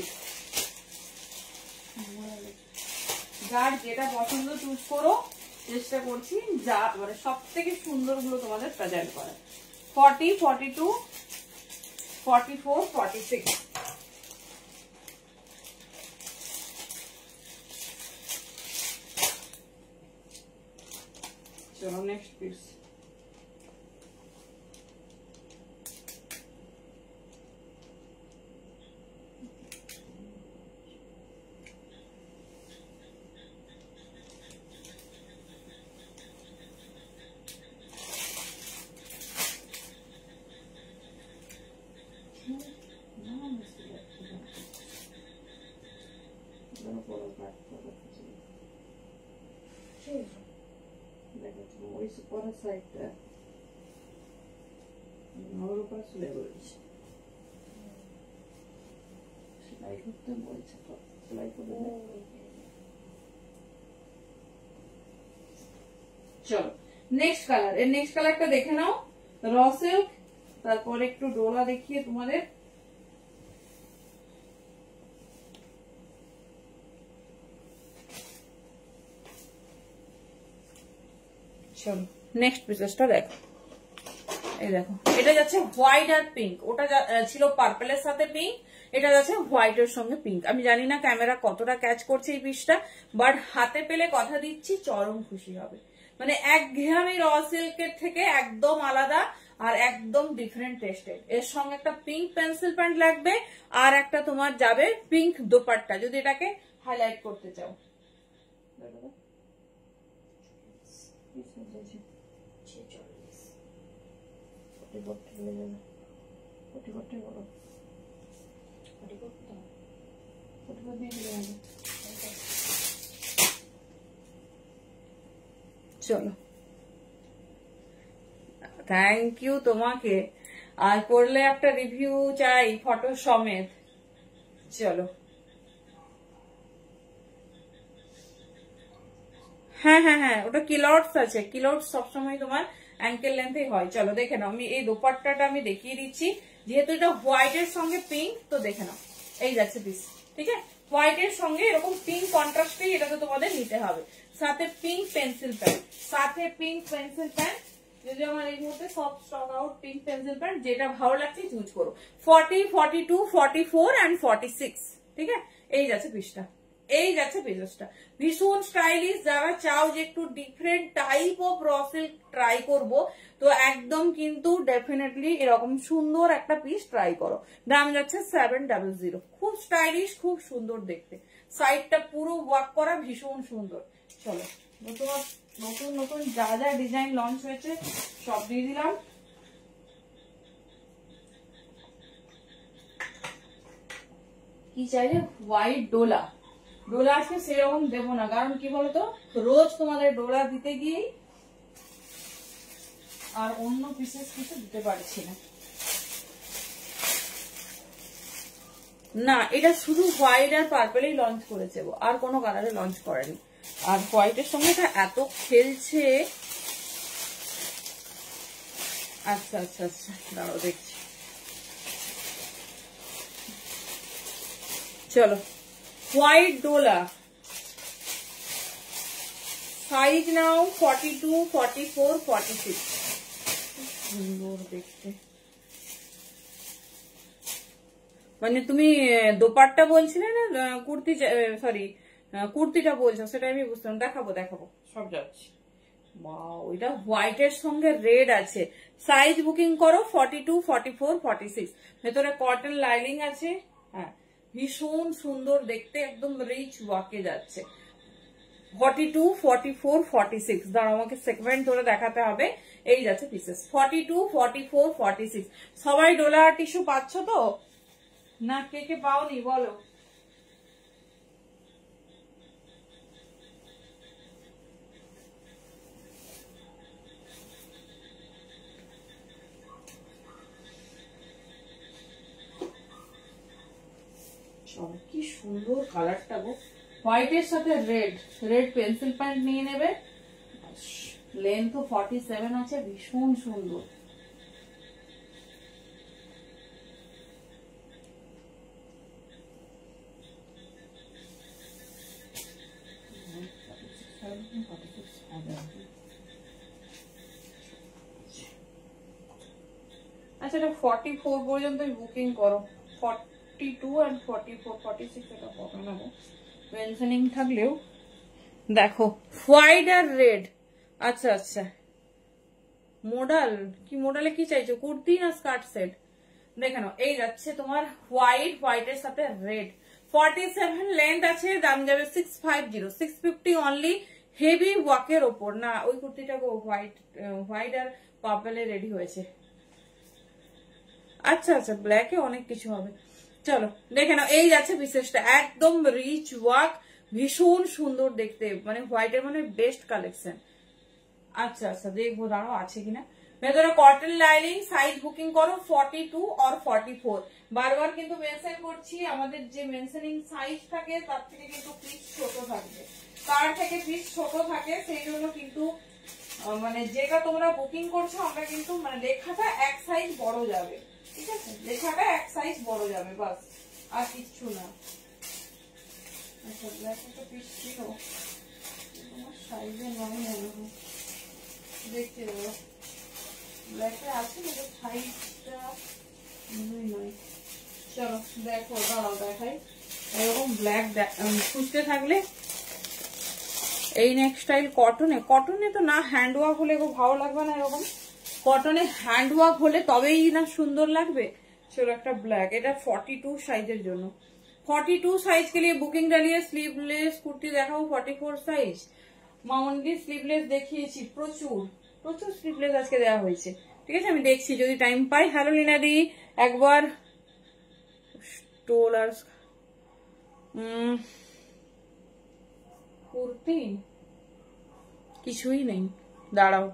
যার যেটা পছন্দ চুজ করো, চেষ্টা করছি যা মানে সব থেকে সুন্দর গুলো তোমাদের প্রেজেন্ট করে। 40, 42, 44, 46 চলো নেক্সট পিস। ওই পরের সাইডটা ওর উপর চলে বলেছে, সেলাই করতে বলছে, তো সেলাই করে। চলো নেক্সট কালার, এর নেক্সট কালারটা দেখে নাও, র সিল্ক। তারপর একটু ডোলা দেখিয়ে তোমাদের, চলো নেক্সট পিসেসটা দেখো। এই দেখো, এটা যাচ্ছে হোয়াইট আর পিঙ্ক, ওটা ছিল পার্পেলের সাথে পিঙ্ক, এটা যাচ্ছে হোয়াইট এর সঙ্গে পিঙ্ক। আমি জানি না ক্যামেরা কতটা ক্যাচ করছে এই পিসটা, বাট হাতে পেলে কথা দিচ্ছি চরম খুশি হবে। মানে একঘেয়েমি র সিল্কের থেকে একদম আলাদা আর একদম ডিফারেন্ট টেস্টের। এর সঙ্গে একটা পিঙ্ক পেন্সিল প্যান্ট লাগবে, আর একটা তোমার যাবে পিঙ্ক দোপাট্টা, যদি এটাকে হাইলাইট করতে চাও। চলো, থ্যাংক ইউ তোমাকে, আর করলে একটা রিভিউ চাই ফটো সমেত। চলো, হ্যাঁ হ্যাঁ হ্যাঁ, ওটা কিলটস আছে, কিলটস সবসময় তোমার অ্যাঙ্কেল লেন্থেই হয়। চলো দেখে নাও, আমি এই দোপাট্টাটা আমি দেখিয়ে দিচ্ছি, যেহেতু এটা হোয়াইট এর সঙ্গে পিঙ্ক, তো দেখে নাও, এই যাচ্ছে পিস। ঠিক আছে, হোয়াইট এর সঙ্গে এরকম পিঙ্ক কন্ট্রাস্টেই এটাকে তোমাদের নিতে হবে, সাথে পিঙ্ক পেন্সিল প্যান্ট, সাথে পিঙ্ক পেন্সিল প্যান্ট। যদি আমার এই মুহূর্তে সব stock out pink pencil pant, যেটা ভালো লাগছে চুজ করো। 40, 42, 44 and 46 ঠিক আছে, এই যাচ্ছে পিসটা, এই যাচ্ছে পেজেসটা, ভীষণ স্টাইলিশ। যারা চাও যে একটু different type of raw silk try করবো, তো একদম কিন্তু ডেফিনেটলি এরকম সুন্দর একটা পিস ট্রাই করো। দাম যাচ্ছে 700। খুব স্টাইলিশ, খুব সুন্দর দেখতে, সাইডটা পুরো ওয়ার্ক করা, ভীষণ সুন্দর। চলো, নতুন নতুন যা যা ডিজাইন লঞ্চ হয়েছে সব দিয়ে দিলাম। কি চাইলে? হোয়াইট ডোলা। ডোলা আজকে সেরকম দেবো না, কারণ কি বলতো, রোজ তোমাদের ডোলা দিতে গিয়েই আর অন্য পিসেস কিছু দিতে পারছি না। না, এটা শুধু হোয়াইট আর পার্পেলেই লঞ্চ করেছে, আর কোনো কালারে লঞ্চ করেনি। আর হোয়াইটের সঙ্গে এটা এত খেলছে। আচ্ছা আচ্ছা আচ্ছা, দাঁড়াও দেখছি। চলো, হোয়াইট ডোলা, সাইজ নাও 42, 44, 46। সুন্দর দেখতে, মানে তুমি দোপাট্টা বলছিলে না কুর্তি, সরি কুর্তিটা বলছো, সেটা আমি বুঝতাম। দেখাবো দেখাবো, সব যাচ্ছে। ওইটা হোয়াইটের সঙ্গে রেড আছে। সাইজ বুকিং করো 42, 44, 46। ভেতরে কটন লাইনিং আছে। হ্যাঁ, ভীষণ সুন্দর দেখতে, একদম রিচ ওয়ার্কে যাচ্ছে। 42, 44, 46। দাঁড়াও, আমাকে সেগমেন্ট ধরে দেখাতে হবে। এই যাচ্ছে পিসেস 42, 44, 46। সবাই ডোলা টিস্যু পাচ্ছ তো না? কে কে পাওনি বলো। কি সুন্দর কালারটা গো, হোয়াইটের সাথে রেড। রেড পেন্সিল প্যান্ট নিয়ে নেবে। লেন্থ 47 আছে, ভীষণ সুন্দর। আচ্ছা, এটা 44 পর্যন্ত বুকিং করো। 42 and 44, 46 এটা হবে না গো, মেনশনিং থাকলেও। দেখো হোয়াইট আর রেড। আচ্ছা আচ্ছা, মডেল কি, মডেলে কি চাইছো, কুর্তি না স্কার্ট সেট? দেখে নাও, এই যাচ্ছে তোমার হোয়াইটের সাথে রেড। 47 লেন্থ আছে, দাম যাবে 650, 650 অনলি। হেভি ওয়ার্কের ওপর না, ওই কুর্তিটা গো হোয়াইট আর পার্পলে রেডি হয়েছে। আচ্ছা আচ্ছা, ব্ল্যাকে অনেক কিছু হবে। চলো দেখে নাও, এই যাচ্ছে বিশেষটা, একদম রিচ ওয়ার্ক, ভীষণ সুন্দর দেখতে, মানে হোয়াইটের মানে বেস্ট কালেকশন। আচ্ছা আচ্ছা, দেখবো দাঁড়াও আছে কিনা। ভেতরে কটন লাইনিং। সাইজ বুকিং করো 42 or 44। বারবার কিন্তু মেনশন করছি, আমাদের যে মেনশনিং সাইজ থাকে তার থেকে কিন্তু পিস ছোট থাকবে। তার থেকে পিস ছোট থাকে, সেই জন্য কিন্তু মানে যেটা তোমরা বুকিং করছো, আমরা কিন্তু মানে লেখাটা এক সাইজ বড় যাবে, ঠিক আছে? লেখাটা এক সাইজ বড় যাবে, বাস, আর কিচ্ছু না। আচ্ছা, ব্ল্যাক একটা পিস ছিল, তোমার সাইজের নয় মনে হয়, দেখতে দেবো। ব্ল্যাকে আছে কিন্তু সাইজটা নয়। চলো দেখো, দাঁড়াও দেখাই। এরকম ব্ল্যাক খুঁজতে থাকলে এই নেক স্টাইল কটনে তো না, হ্যান্ড ওয়ার্ক হলে ভালো লাগবে না। এরকম কটনে হ্যান্ড ওয়ার্ক হলে তবেই না সুন্দর লাগবে। চলো একটা ব্ল্যাক, এটা 42 সাইজের জন্য। 42 সাইজ के लिए बुकिंग डालिए। स्लीवलेस কুর্তি দেখাও 44 সাইজ। মাউন্টি স্লিভলেস দেখিয়েছি, প্রচুর প্রচুর স্লিভলেস আজকে দেওয়া হয়েছে, ঠিক আছে? আমি দেখছি যদি টাইম পাই। হ্যালো লিনাদি, একবার স্টোল আর কুর্তি কিছুই নেই, দাঁড়াও,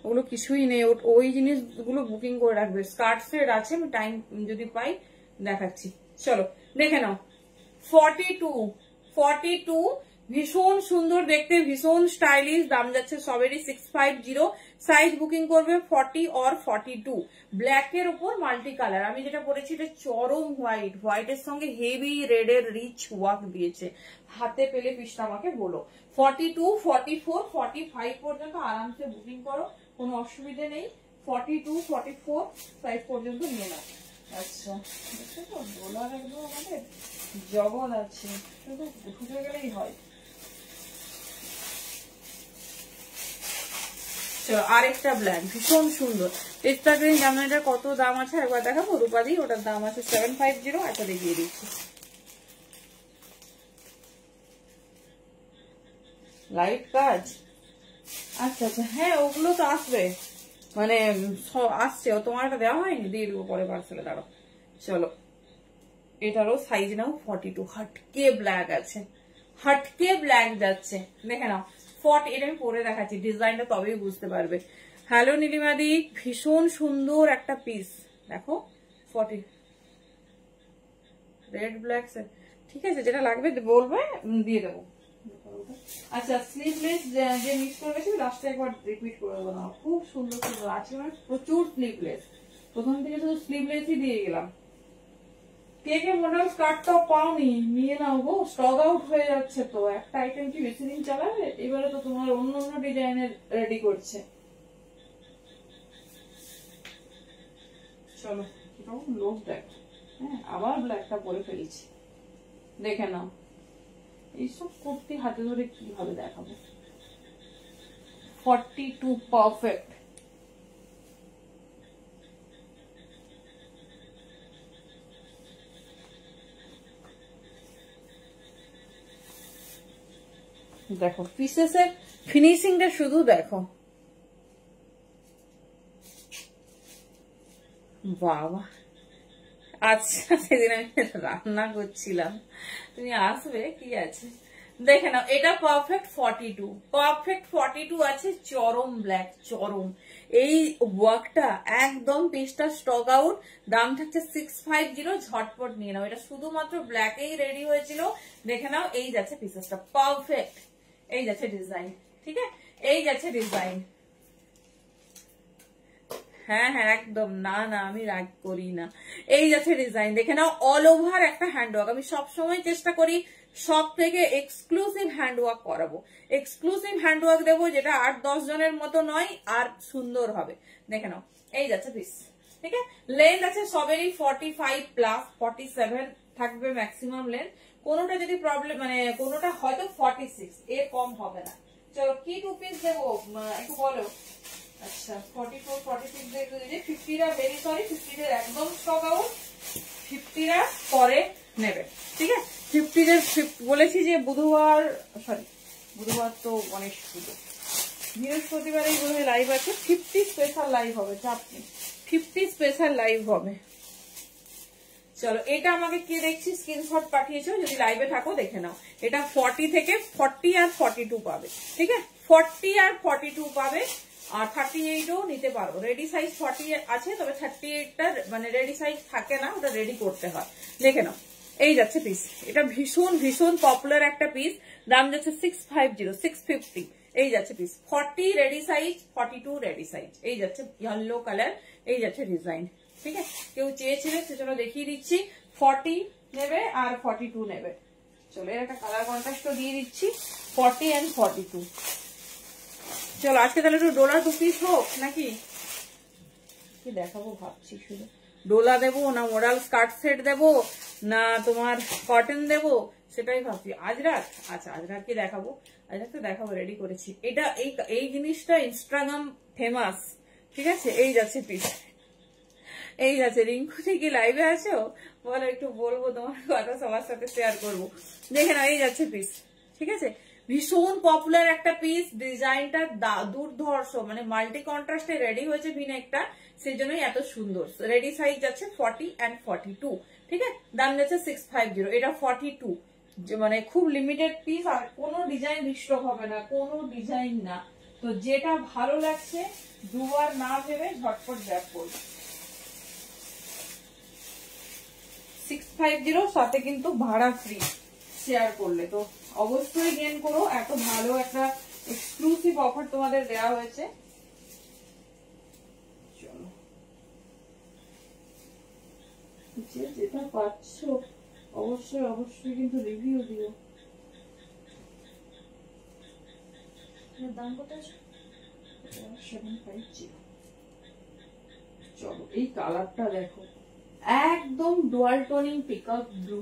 ওগুলো কিছুই নেই। ওই জিনিসগুলো বুকিং করে রাখবে। স্কার্ট সেট আছে, আমি টাইম যদি পাই দেখাচ্ছি। চলো দেখে নাও। 42 ভীষণ সুন্দর দেখতে, ভীষণ স্টাইলিশ। দাম যাচ্ছে সবেরই 650। সাইজ বুকিং করবে 40 or 42। ব্ল্যাকের উপর মাল্টি কালার। আমি যেটা পরেছি এটা চরম হোয়াইটের সঙ্গে হেভি রেডের রিচ ওয়ার্ক দিয়েছে। হাতে পেলে পিসটা আমাকে বলো। 42, 44, 45 পর্যন্ত আরামসে বুকিং করো, কোনো অসুবিধা নেই। 42, 44 সাইজ পর্যন্ত নিয়ে নাও। আচ্ছা, দেখছো তো ডলার একদম আমাদের জগৎ আছে, শুধু ঢুকে গেলেই হয়। চলো আরেকটা ব্ল্যাক, ভীষণ সুন্দর পেস্তা গ্রিন। জামাটার কত দাম আছে একবার দেখাবো। রূপাদি, ওটার দাম আছে 750। একটা দেখিয়ে দিচ্ছি, লাইট কাজ। আচ্ছা আচ্ছা, হ্যাঁ ওগুলো তো আসবে, মানে আসছে। তোমার একটা দেওয়া হয়নি, দিয়ে দেবো পরে পার্সেলে, দাঁড়াও। চলো এটারও সাইজ নাও 42। হাটকে ব্ল্যাক আছে, হাটকে ব্ল্যাক যাচ্ছে, দেখে নাও। 40, এটা আমি পরে দেখাচ্ছি ডিজাইনটা, তবেই বুঝতে পারবে। হ্যালো নীলিমাদি, ভীষণ সুন্দর একটা পিস দেখো। 40 রেড ব্ল্যাক, ঠিক আছে, যেটা লাগবে বলবে, দিয়ে দেবো। আচ্ছা, স্লিভলেস যে মিক্স করে গেছি লাস্টে একবার রিপিট করে দেবো না, খুব সুন্দর সুন্দর আছে, মানে প্রচুর স্লিভলেস। প্রথম থেকে শুধু স্লিভলেসই দিয়ে গেলাম। কে কে মডেল স্কার্টটাও পাওনি নিয়ে নাও গো, স্টক আউট হয়ে যাচ্ছে তো। একটা আইটেম কি বেশি দিন চালাবে? এবারে তো তোমার অন্য অন্য ডিজাইনের রেডি করছে। চলো কিরকম লোক দেখো। হ্যাঁ আবার ব্ল্যাকটা পরে ফেলেছি, দেখে নাও। এইসব কুর্তি হাতে ধরে কিভাবে দেখাবো। 42 পারফেক্ট। দেখো পিসেসের ফিনিশিংটা শুধু দেখো, বাবা। আচ্ছা সেদিন আমি রান্না করছিলাম, তুমি আসবে, কি আছে দেখে নাও। এটা পারফেক্ট 42, পারফেক্ট 42 আছে, চরম ব্ল্যাক, চরম। এই ওয়ার্কটা একদম পিসটা স্টক আউট, দাম থাকছে 650, ঝটপট নিয়ে নাও। এটা শুধুমাত্র ব্ল্যাকেই রেডি হয়েছিল, দেখে নাও। এই যাচ্ছে পিসেসটা পারফেক্ট, এই যাচ্ছে ডিজাইন, ঠিক আছে, এই যাচ্ছে ডিজাইন। হ্যাঁ হ্যাঁ একদম, না না আমি রাগ করি না। এই যাচ্ছে ডিজাইন, দেখে নাও। অল ওভার একটা হ্যান্ডওয়ার্ক। আমি সবসময় চেষ্টা করি সব থেকে এক্সক্লুসিভ হ্যান্ডওয়ার্ক করাবো, এক্সক্লুসিভ হ্যান্ডওয়ার্ক দেবো, যেটা 8-10 জনের মতো নয়, আর সুন্দর হবে। দেখে নাও, এই যাচ্ছে পিস, ঠিক আছে। লেন্থ আছে সবেরই 45+, 47 থাকবে ম্যাক্সিমাম লেন্থ। কোনোটা যদি প্রবলেম মানে কোনোটা হয়তো 46, এর কম হবে না। চলো কি 2 পিস দেবো একটু বলো। আচ্ছা 44, 46 দেখো, 50টা ভেরি সরি, 50টা একদম স্টক আউট, 50টা পরে নেবে, ঠিক আছে। 50দের বলেছি যে বুধবার, সরি বুধবার তো গণেশ পুজো, বৃহস্পতিবারেই বোধহয় লাইভ আছে। 50 স্পেশাল লাইভ হবে, চাপ নেই, 50 স্পেশাল লাইভ হবে। চলো এটা আমাকে কে দেখছি স্ক্রিনশট পাঠিয়েছো, যদি লাইভে থাকো দেখে নাও। এটা 40 থেকে 40 আর 42 পাবে, ঠিক আছে, 40 আর 42 পাবে। আর 38ও নিতে পারো, রেডি সাইজ 40 আছে, তবে 38টা মানে রেডি সাইজ থাকে না, ওটা রেডি করতে হয়। দেখে নাও, এই যাচ্ছে পিস। এটা ভীষণ ভীষণ পপুলার একটা পিস, দাম যাচ্ছে 650, 650। এই যাচ্ছে piece, 40 ready size, 42 ready size. এই যাচ্ছে ইয়েলো কালার, এই যাচ্ছে ডিজাইন, ঠিক আছে। কেউ চেয়েছিলেন সেজন্য দেখিয়ে দিচ্ছি। 40 নেবে আর 42 নেবে। চলো এর একটা কালার কন্ট্রাস্টও দিয়ে দিচ্ছি, 40 and 42। চলো আজকে তাহলে একটু ডোলা 2 পিস হোক নাকি, কি দেখাবো ভাবছি। শুধু ডোলা দেবো না মোডাল স্কার্ট সেট দেবো না তোমার কটন দেবো, সেটাই ভাবছি। আজরাক, আচ্ছা আজরাক কি দেখাবো, আজরাক তো দেখাবো, রেডি করেছি। এটা এই জিনিসটা ইনস্টাগ্রাম ফেমাস, ঠিক আছে। এই যাচ্ছে পিস, এই যাচ্ছে। রিঙ্কু কি লাইভে আছো বলো, একটু বলবো তোমার কথা, সবার সাথে শেয়ার করবো। দেখে না, এই যাচ্ছে পিস, ঠিক আছে। ভীষণ পপুলার একটা পিস, ডিজাইনটা দুর্ধর্ষ, মানে মাল্টি কন্ট্রাস্টে রেডি হয়েছে ভিনেকটা, সেই জন্যই এত সুন্দর। রেডি সাইজ যাচ্ছে 40 and 42, ঠিক আছে। দাম যাচ্ছে 650। এটা 42, মানে খুব লিমিটেড পিস, আর কোনো ডিজাইন রিস্টক হবে না, কোনো ডিজাইন না। তো যেটা ভালো লাগছে দুবার না ভেবে ঝটপট ব্যাক করবে। 650, সাথে কিন্তু ভাড়া ফ্রি শেয়ার করলে, তো অবশ্যই গেন করো। এত ভালো একটা এক্সক্লুসিভ অফার তোমাদের দেওয়া হয়েছে। চলো যেটা পাচ্ছ অবশ্যই অবশ্যই কিন্তু রিভিউ দিও। দাম কত আছে? 750। চলো এই কালারটা দেখো, একদম dual toning peacock blue,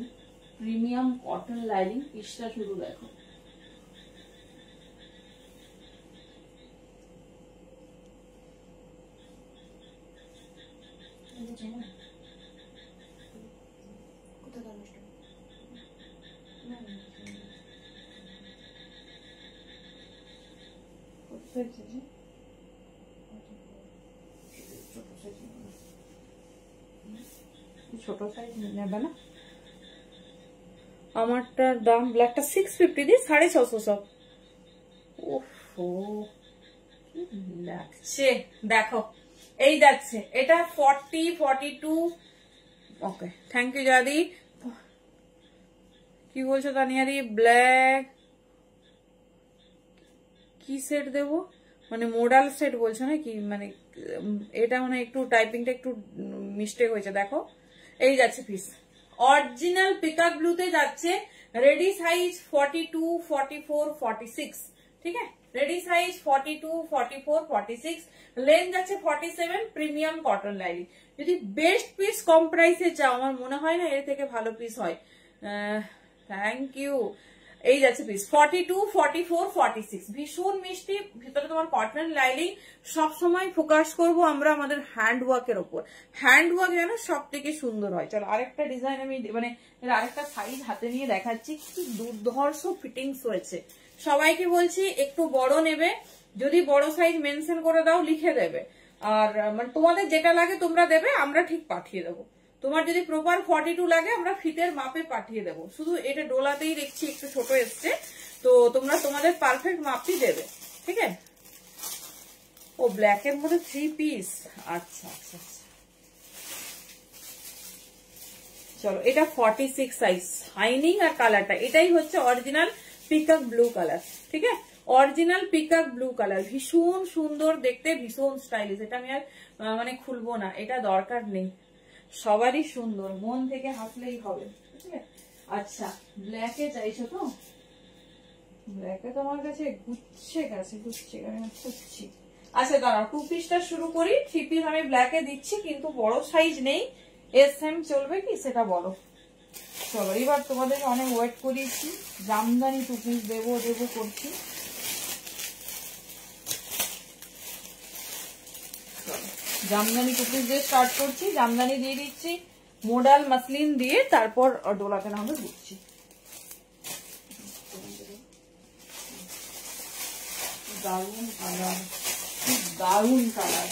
premium cotton lining, পিসটা শুধু দেখো। ছোট সাইজ নেবে না, আমারটার দাম ব্ল্যাকটা 650 দিয়ে 650 সব। ওহো কি লাগছে দেখো, এই যাচ্ছে। এটা 40, 42। ওকে থ্যাংক ইউ জাদি। কি বলছো তানিয়াদি? ব্ল্যাক কি সেট দেবো, মানে মোডাল সেট বলছো নাকি? মানে এটা মানে একটু টাইপিংটা একটু মিস্টেক হয়েছে, দেখো। এই যাচ্ছে পিস, অরিজিনাল পিকক ব্লুতে যাচ্ছে, রেডি সাইজ 42, 44, 46, ঠিক আছে, রেডি সাইজ 42, 44, 46, লেন্থ যাচ্ছে 47, প্রিমিয়াম কটন লাইনিং। যদি বেস্ট পিস কম প্রাইসে চাও, আমার মনে হয় না এর থেকে ভালো পিস হয়। Thank you. এই যাচ্ছে পিস 42, 44, 46, ভীষণ মিষ্টি, ভিতরে তোমার কটন লাইনিং। সবসময় ফোকাস করব আমরা আমাদের হ্যান্ড ওয়ার্কের ওপর, হ্যান্ড ওয়ার্ক যেন সব থেকে সুন্দর হয়। চলো আরেকটা ডিজাইন আমি মানে আরেকটা সাইজ হাতে নিয়ে দেখাচ্ছি, কি দুর্ধর্ষ ফিটিংস হয়েছে। সবাইকে বলছি একটু বড় নেবে, যদি বড় সাইজ মেনশন করে দাও লিখে দেবে, আর মানে তোমাদের যেটা লাগে তোমরা দেবে, আমরা ঠিক পাঠিয়ে দেবো। তোমার যদি প্রপার 42 লাগে আমরা ফিটের মাপে পাঠিয়ে দেবো, শুধু এটা ডোলাতেই দেখছি একটু ছোট এসছে, তো তোমরা তোমাদের পারফেক্ট মাপই দেবে, ঠিক আছে। ও ব্ল্যাক এর মধ্যে 3 পিস, আচ্ছা আচ্ছা আচ্ছা। চলো এটা 46 সাইজ, শাইনিং আর কালারটা এটাই হচ্ছে অরিজিনাল পিকক ব্লু কালার, ঠিক আছে, অরিজিনাল পিকক ব্লু কালার, ভীষণ সুন্দর দেখতে, ভীষণ স্টাইলিশ। এটা আমি আর মানে খুলবো না, এটা দরকার নেই, সবারই সুন্দর, মন থেকে হাসলেই হবে, ঠিক আছে। আচ্ছা ব্ল্যাকে চাইছো তো, ব্ল্যাকে তোমার কাছে গুচ্ছে গেছে, আমি খুঁজছি। আচ্ছা দাঁড়াও, 2 পিসটা শুরু করি। 3 পিস আমি ব্ল্যাকে দিচ্ছি, কিন্তু বড় সাইজ নেই, SM চলবে কি সেটা বলো। চলো এবার তোমাদের অনেক ওয়েট করিয়েছি, জামদানি 2 পিস দেবো করছি। জামদানি 2 পিস দিয়ে স্টার্ট করছি, জামদানি দিয়ে দিচ্ছি, মোডাল মাসলিন দিয়ে, তারপর ডোলাতে না হলে দিচ্ছি। দারুন কালার, দারুন কালার।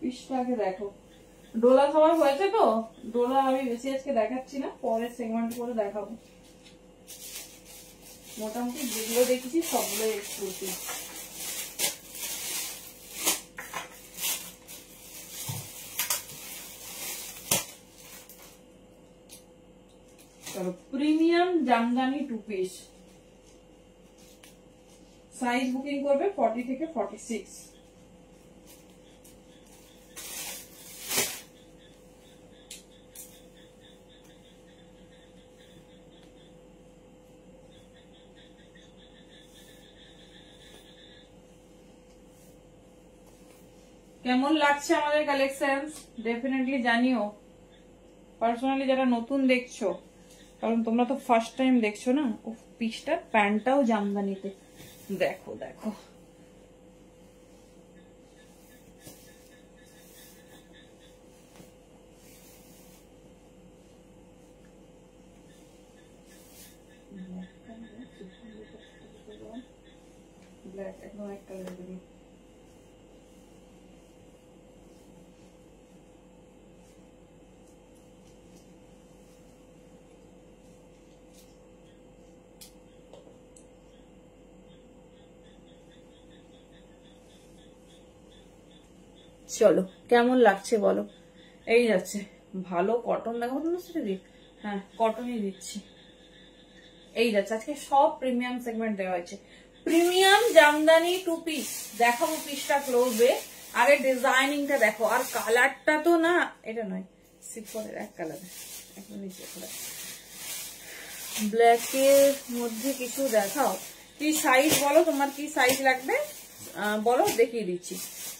পিসটা আগে দেখো, ডোলা খাবার হয়েছে তো, ডোলা আমি বেশি আজকে দেখাচ্ছি না, পরের সেগমেন্ট করে দেখাবো। মোটামুটি যেগুলো দেখেছি সবগুলো এক্সক্লুসিভ। চলো premium Jamdani 2 piece, size booking করবে 40 থেকে 46। কেমন লাগছে আমাদের কালেকশন ডেফিনেটলি জানিও, পার্সোনালি যারা নতুন দেখছো, কারণ তোমরা তো ফার্স্ট টাইম দেখছো না। ও পিসটা প্যান্টটাও জামদানিতে, দেখো দেখো, ব্ল্যাক একদম এক কালার দেবো। চলো কেমন লাগছে বলো। এই যাচ্ছে, ভালো কটন দেখাবো তোমার সাথে দিই, হ্যাঁ কটনই দিচ্ছি। এই যাচ্ছে, আজকে সব প্রিমিয়াম সেগমেন্ট দেওয়া হয়েছে, প্রিমিয়াম জামদানি 2 পিস দেখাবো। পিসটা ক্লোজে, আগে ডিজাইনিংটা দেখো, আর কালারটা তো না, এটা নয় সিফনের এক কালার, একদম নিচে ব্ল্যাকের মধ্যে কিছু দেখাও। কি সাইজ বলো, তোমার কি সাইজ লাগবে বলো, দেখিয়ে দিচ্ছি।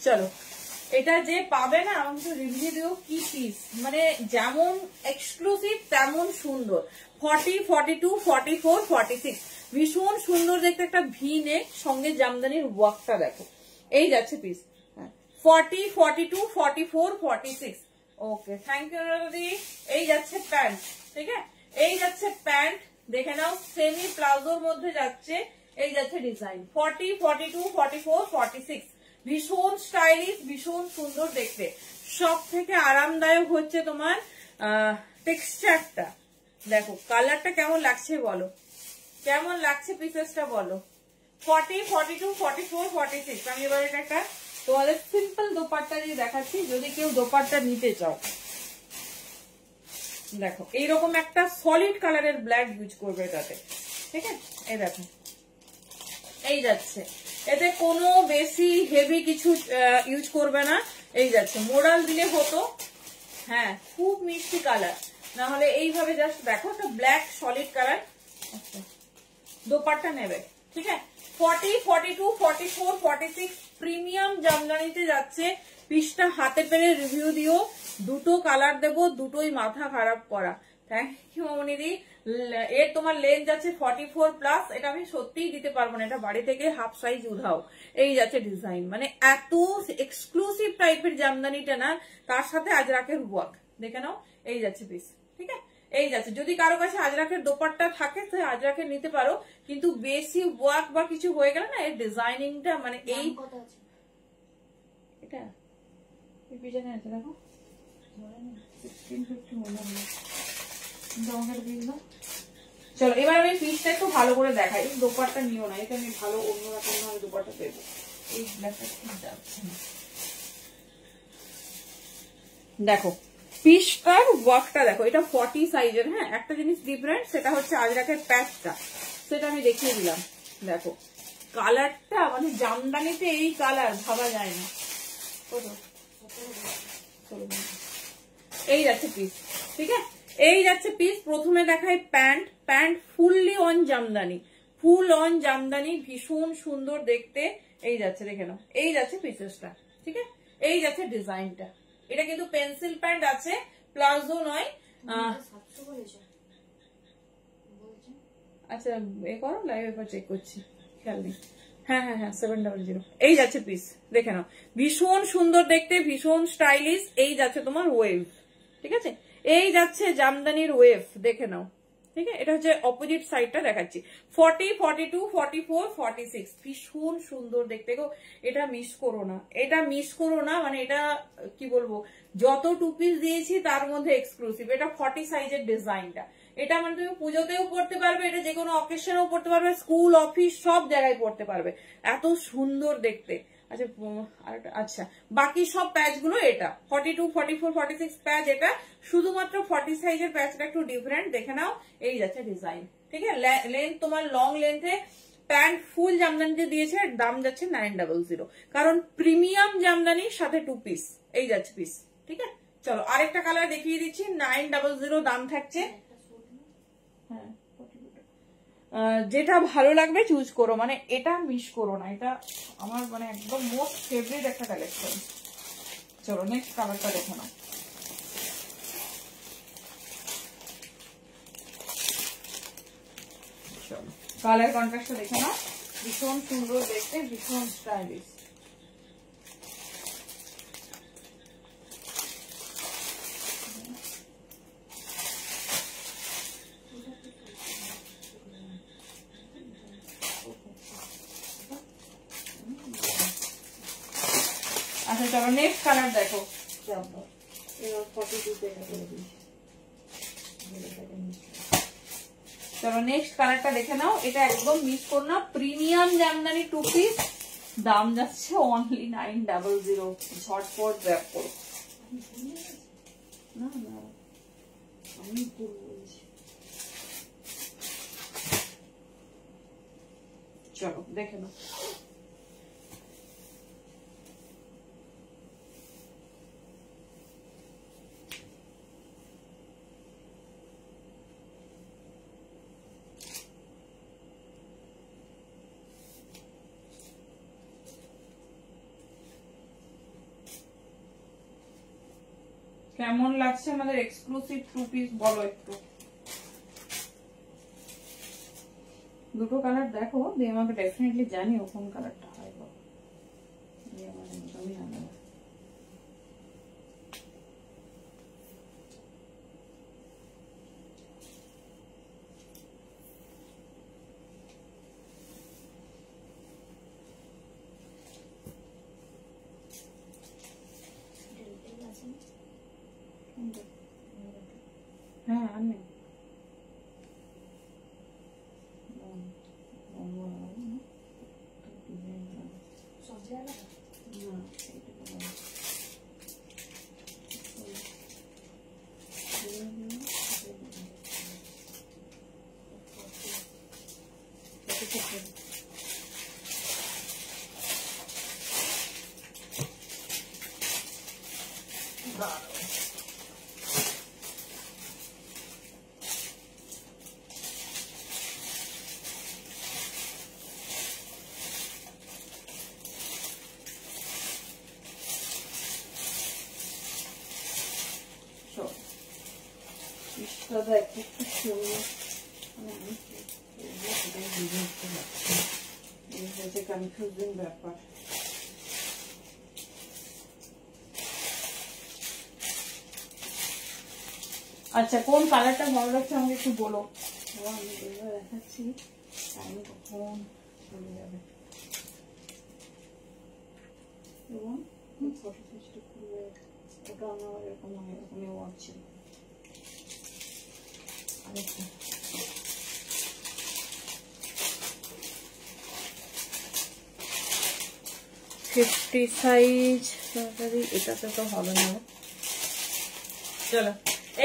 চলো এটা যে পাবে না আমাকে রিভিউ দিও, কি পিস, মানে যেমন এক্সক্লুসিভ তেমন সুন্দর। 40, 42, 44, 46 ভীষণ সুন্দর দেখতে, একটা ভি নেক, সঙ্গে জামদানির ওয়ার্কটা দেখো। এই যাচ্ছে পিস 40, 42, 44, 46। ওকে থ্যাংক ইউ দাদি। এই যাচ্ছে প্যান্ট, ঠিক আছে, এই যাচ্ছে প্যান্ট, দেখে নাও সেমি প্লাজোর মধ্যে যাচ্ছে। এই যাচ্ছে ডিজাইন 40, 42, 44, 46, ভীষণ স্টাইলিশ, ভীষণ সুন্দর দেখতে। সব থেকে আরামদায়ক হচ্ছে তোমার টেক্সচারটা, দেখো কালারটা কেমন লাগছে বলো, কেমন লাগছে পিসেসটা বলো। 40, 42, 44, 46। আমি এবার এটা একটা তোমাদের সিম্পল দোপাট্টা দিয়ে দেখাচ্ছি, যদি কেউ দোপাট্টা নিতে চাও। দেখো এইরকম একটা সলিড কালারের ব্ল্যাক ইউজ করবে এটাতে, ঠিক আছে? এই দেখো এই যাচ্ছে, এতে কোনো বেশি হেভি কিছু ইউজ করবে না। এই যাচ্ছে, মোরাল দিলে হতো, হ্যাঁ খুব মিষ্টি কালার, না হলে এইভাবে জাস্ট দেখো একটা ব্ল্যাক সলিড কালার। আচ্ছা দোপাট্টা নেবে, ঠিক আছে? 40, 42, 44, 46 প্রিমিয়াম জামদানিতে যাচ্ছে। পিসটা হাতে পেরে রিভিউ দিও, দুটো কালার দেবো, দুটোই মাথা খারাপ করা। থ্যাংক ইউ মামনিদি। এর তোমার লেন্থ যাচ্ছে 44 প্লাস, এটা আমি সত্যিই দিতে পারবো না, এটা বাড়ি থেকে হাফ সাইজ উধাও। এই যাচ্ছে ডিজাইন, মানে এত এক্সক্লুসিভ টাইপের জামদানিটা না, তার সাথে আজরাকের ওয়ার্ক দেখে নাও। এই যাচ্ছে পিস, ঠিক আছে? এই যাচ্ছে, যদি কারো কাছে আজরাকের দোপাট্টা থাকে তো আজরাকের নিতে পারো, কিন্তু বেশি ওয়ার্ক বা কিছু হয়ে গেলে না এর ডিজাইনিংটা মানে এই এটা এই পিছনে আছে দেখো 1650 মনে হয়। চলো এবার আমি পিসটা একটু ভালো করে দেখাই। দোপাট্টা নিও না, এটা আমি ভালো অন্যরকম ভাবে দোপাট্টা দেবো। এই ব্ল্যাকটা ঠিক যাচ্ছে না, দেখো পিসটার ওয়ার্কটা দেখো, এটা 40 সাইজের। হ্যাঁ একটা জিনিস ডিফারেন্ট, সেটা হচ্ছে আজরাকের প্যাচটা, সেটা আমি দেখিয়ে দিলাম। দেখো কালারটা মানে জামদানিতে এই কালার ভাবা যায় না। এই যাচ্ছে পিস, ঠিক আছে? এই যাচ্ছে পিস। প্রথমে দেখায় pant, pant fully on Jamdani, full on Jamdani, ভীষণ সুন্দর দেখতে। এই যাচ্ছে, দেখে নাও, এই যাচ্ছে পিসেসটা, ঠিক আছে? এই যাচ্ছে ডিজাইনটা। এটা কিন্তু পেন্সিল প্যান্ট আছে, প্লাজো নয়। আচ্ছা এ করো, লাইভ এরপর চেক করছি, খেয়াল নেই। হ্যাঁ হ্যাঁ হ্যাঁ 700। এই যাচ্ছে পিস, দেখে নাও, ভীষণ সুন্দর দেখতে, ভীষণ স্টাইলিশ। এই যাচ্ছে তোমার ওয়েভ, ঠিক আছে? এই যাচ্ছে জামদানির ওয়েভ, দেখে নাও, ঠিক আছে? এটা হচ্ছে অপোজিট সাইডটা দেখাচ্ছি। 40, 42, 44, 46 ভীষণ সুন্দর দেখতে গো। এটা মিস করো না, এটা মিস করো না, মানে এটা কি বলবো, যত টু পিস দিয়েছি তার মধ্যে এক্সক্লুসিভ। এটা 40 সাইজের ডিজাইনটা, এটা মানে তুমি পুজোতেও পড়তে পারবে, এটা যে কোনো অকেশনেও পড়তে পারবে, স্কুল অফিস সব জায়গায় পড়তে পারবে, এত সুন্দর দেখতে। আচ্ছা আচ্ছা বাকি সব প্যাচ গুলো এটা 42, 44, 46 প্যাচ, এটা শুধুমাত্র 40 সাইজের প্যাচটা একটু ডিফারেন্ট, দেখে নাও। এই যাচ্ছে ডিজাইন, ঠিক আছে? লেন্থ তোমার লং লেন্থে প্যান্ট ফুল জামদানিতে দিয়েছে, দাম যাচ্ছে 900, কারণ প্রিমিয়াম জামদানির সাথে টু পিস। এই যাচ্ছে পিস, ঠিক আছে? চলো আরেকটা কালার দেখিয়ে দিচ্ছি, 900 দাম থাকছে। হ্যাঁ যেটা ভালো লাগবে চুজ করো, মানে এটা মিস করো না, এটা আমার মানে একদম মোস্ট ফেভারিট একটা কালেকশন। চলো নেক্সট কালারটা দেখো না। চলো কালার কন্ট্রাস্টটা দেখে নাও, ভীষণ সুন্দর দেখতে, ভীষণ স্টাইলিশ। আচ্ছা চলো নেক্সট কালার দেখো। চলো নেক্সট কালারটা দেখে নাও, এটা একদম মিস করো না, প্রিমিয়াম জামদানি টু পিস, দাম যাচ্ছে অনলি 900। ঝটপট গ্র্যাব করো। না না আমি ভুল বলছি। চলো দেখে নাও। কেমন লাগছে আমাদের এক্সক্লুসিভ টু পিস বলো একটু। দুটো কালার দেখো দিয়ে আমাকে ডেফিনেটলি জানিও কোন কালারটা হয় বাবা। হ্যাঁ আমি কনফিউজিং ব্যাপার। আচ্ছা কোন কালারটা ভালো লাগছে আমাকে একটু বলো। আমি দেখাচ্ছি, টাইম কখন চলে যাবে। এবং ফটো সাইজটা খুলবে, ওটা আমার এরকম এরকমই ওয়ার্ক ছিল। আরেকটা 50 সাইজ, এটাতে তো হবে না। চলো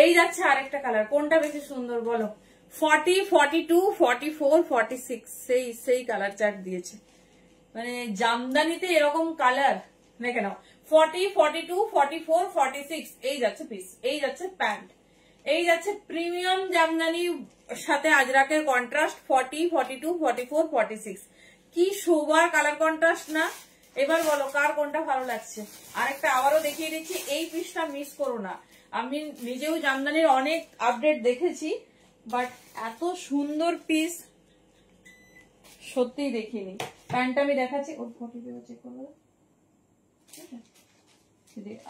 এই যাচ্ছে আরেকটা কালার, কোনটা বেশি সুন্দর বলো? 40, 42, 44, 46 সেই কালার চার্ট দিয়েছে, মানে জামদানিতে এরকম কালার দেখে নাও। 40, 42, 44, 46 এই যাচ্ছে পিস, এই যাচ্ছে প্যান্ট, এই যাচ্ছে প্রিমিয়াম জামদানি সাথে আজরাকের কন্ট্রাস্ট। 40, 42, 44, 46 কি শোবার কালার কন্ট্রাস্ট না? এবার বলো কার কোনটা ভালো লাগছে। আরেকটা আবারও দেখিয়ে দিচ্ছি, এই পিসটা মিস করো না। আমি নিজেও জামদানির অনেক আপডেট দেখেছি, বাট এত সুন্দর পিস সত্যিই দেখিনি। প্যান্টটা আমি দেখাচ্ছি, ওর 40 চেক করবো,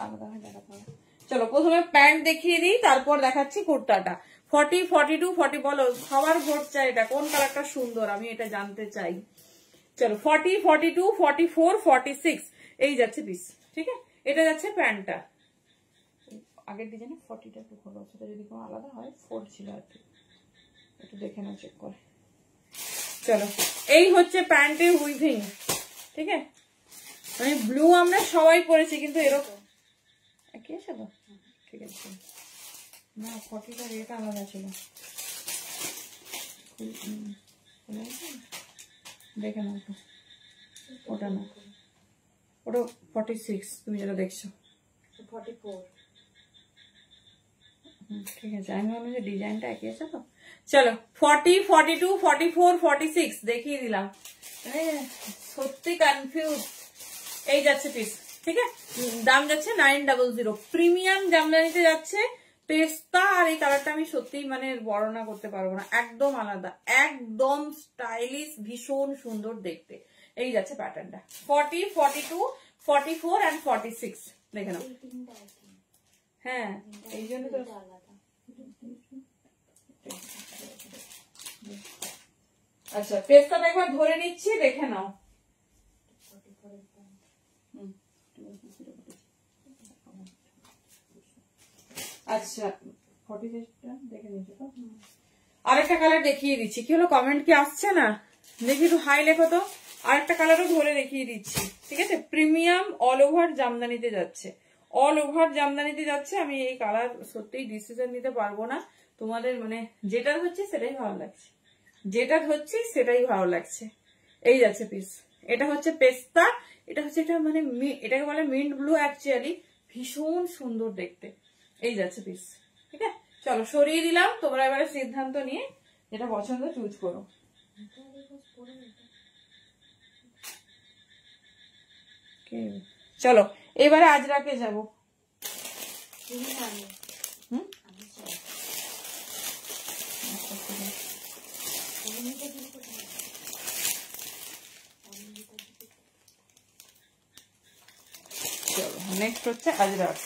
আলাদা হয় দেখাতে হবে। চলো প্রথমে প্যান্ট দেখিয়ে দিই, তারপর দেখাচ্ছি কুর্তাটা। 40, 42, 40 বলো, সবার ভোট চাই এটা, কোন কালারটা সুন্দর আমি এটা জানতে চাই। চলো 40, 42, 44, 46 এই যাচ্ছে পিস, ঠিক আছে? এটা যাচ্ছে প্যান্টটা। আগের ডিজাইনে 40টা একটু খোলো, সেটা যদি কোনো আলাদা হয় 4 ছিল আর কি, একটু দেখে নাও চেক করে। চলো এই হচ্ছে প্যান্টের উইভিং, ঠিক আছে? মানে ব্লু আমরা সবাই পরেছি, কিন্তু এরকম কি আছে তো, ঠিক আছে না 40টা রেট আলাদা ছিল, দেখে নাও তো। ওটা না, ওটা 46 তুমি যেটা দেখছো 44, ঠিক আছে? আমি মনে হয় ডিজাইনটা একই আছে তো। চলো 40, 42, 44, 46 দেখিয়ে দিলাম, সত্যি কনফিউজ। এই যাচ্ছে পিস, ঠিক আছে? দাম যাচ্ছে 900। প্রিমিয়াম জামদানিতে যাচ্ছে, পেস্তা। আর এই কালারটা আমি সত্যি মানে বর্ণনা করতে পারবো না, একদম আলাদা, একদম স্টাইলিশ, ভীষণ সুন্দর দেখতে। এই যাচ্ছে প্যাটার্নটা 40, 42, 44 and 46 দেখে নাও। হ্যাঁ এই জন্য তো আচ্ছা পেস্তাটা একবার ধরে নিচ্ছি, দেখে নাও। আচ্ছা 46টা দেখে নিচ্ছি তো। আরেকটা কালার দেখিয়ে দিচ্ছি, কি হলো কমেন্ট কি আসছে না দেখি, একটু হাই লেখো তো। আরেকটা কালারও ধরে দেখিয়ে দিচ্ছি, ঠিক আছে? প্রিমিয়াম অল ওভার জামদানিতে যাচ্ছে, অল ওভার জামদানিতে যাচ্ছে। আমি এই কালার সত্যিই ডিসিশন নিতে পারবো না, তোমাদের মানে যেটা হচ্ছে সেটাই ভালো লাগছে, যেটা হচ্ছে সেটাই ভালো লাগছে। এই যাচ্ছে পিস, এটা হচ্ছে পেস্তা, এটা হচ্ছে এটা মানে এটাকে বলে মিন্ট ব্লু অ্যাকচুয়ালি, ভীষণ সুন্দর দেখতে। এই যাচ্ছে পিস, ঠিক আছে? চলো সরিয়ে দিলাম, তোমরা এবারে সিদ্ধান্ত নিয়ে যেটা পছন্দ চুজ করো। চলো এবারে আজরাকে যাবো। চলো নেক্সট হচ্ছে আজরাক।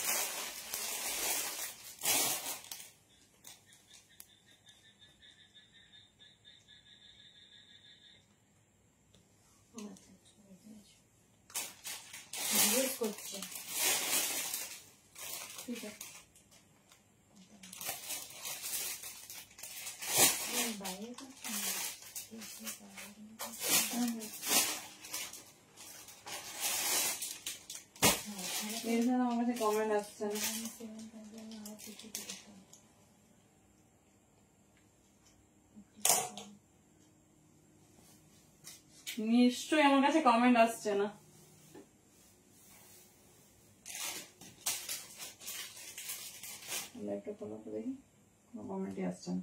ঠিক আছে আমার কাছে কমেন্ট আসছে না। নিশ্চয়ই আমার কাছে কমেন্ট আসছে না। লাইভটা ফলো করে দেখি, কোনো কমেন্টই আসছে না।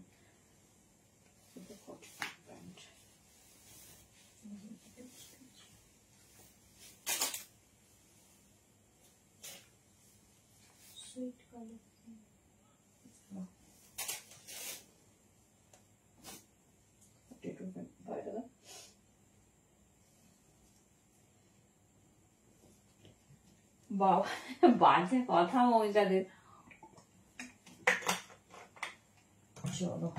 বাবা বাজে কথা মহিলাদের। চলো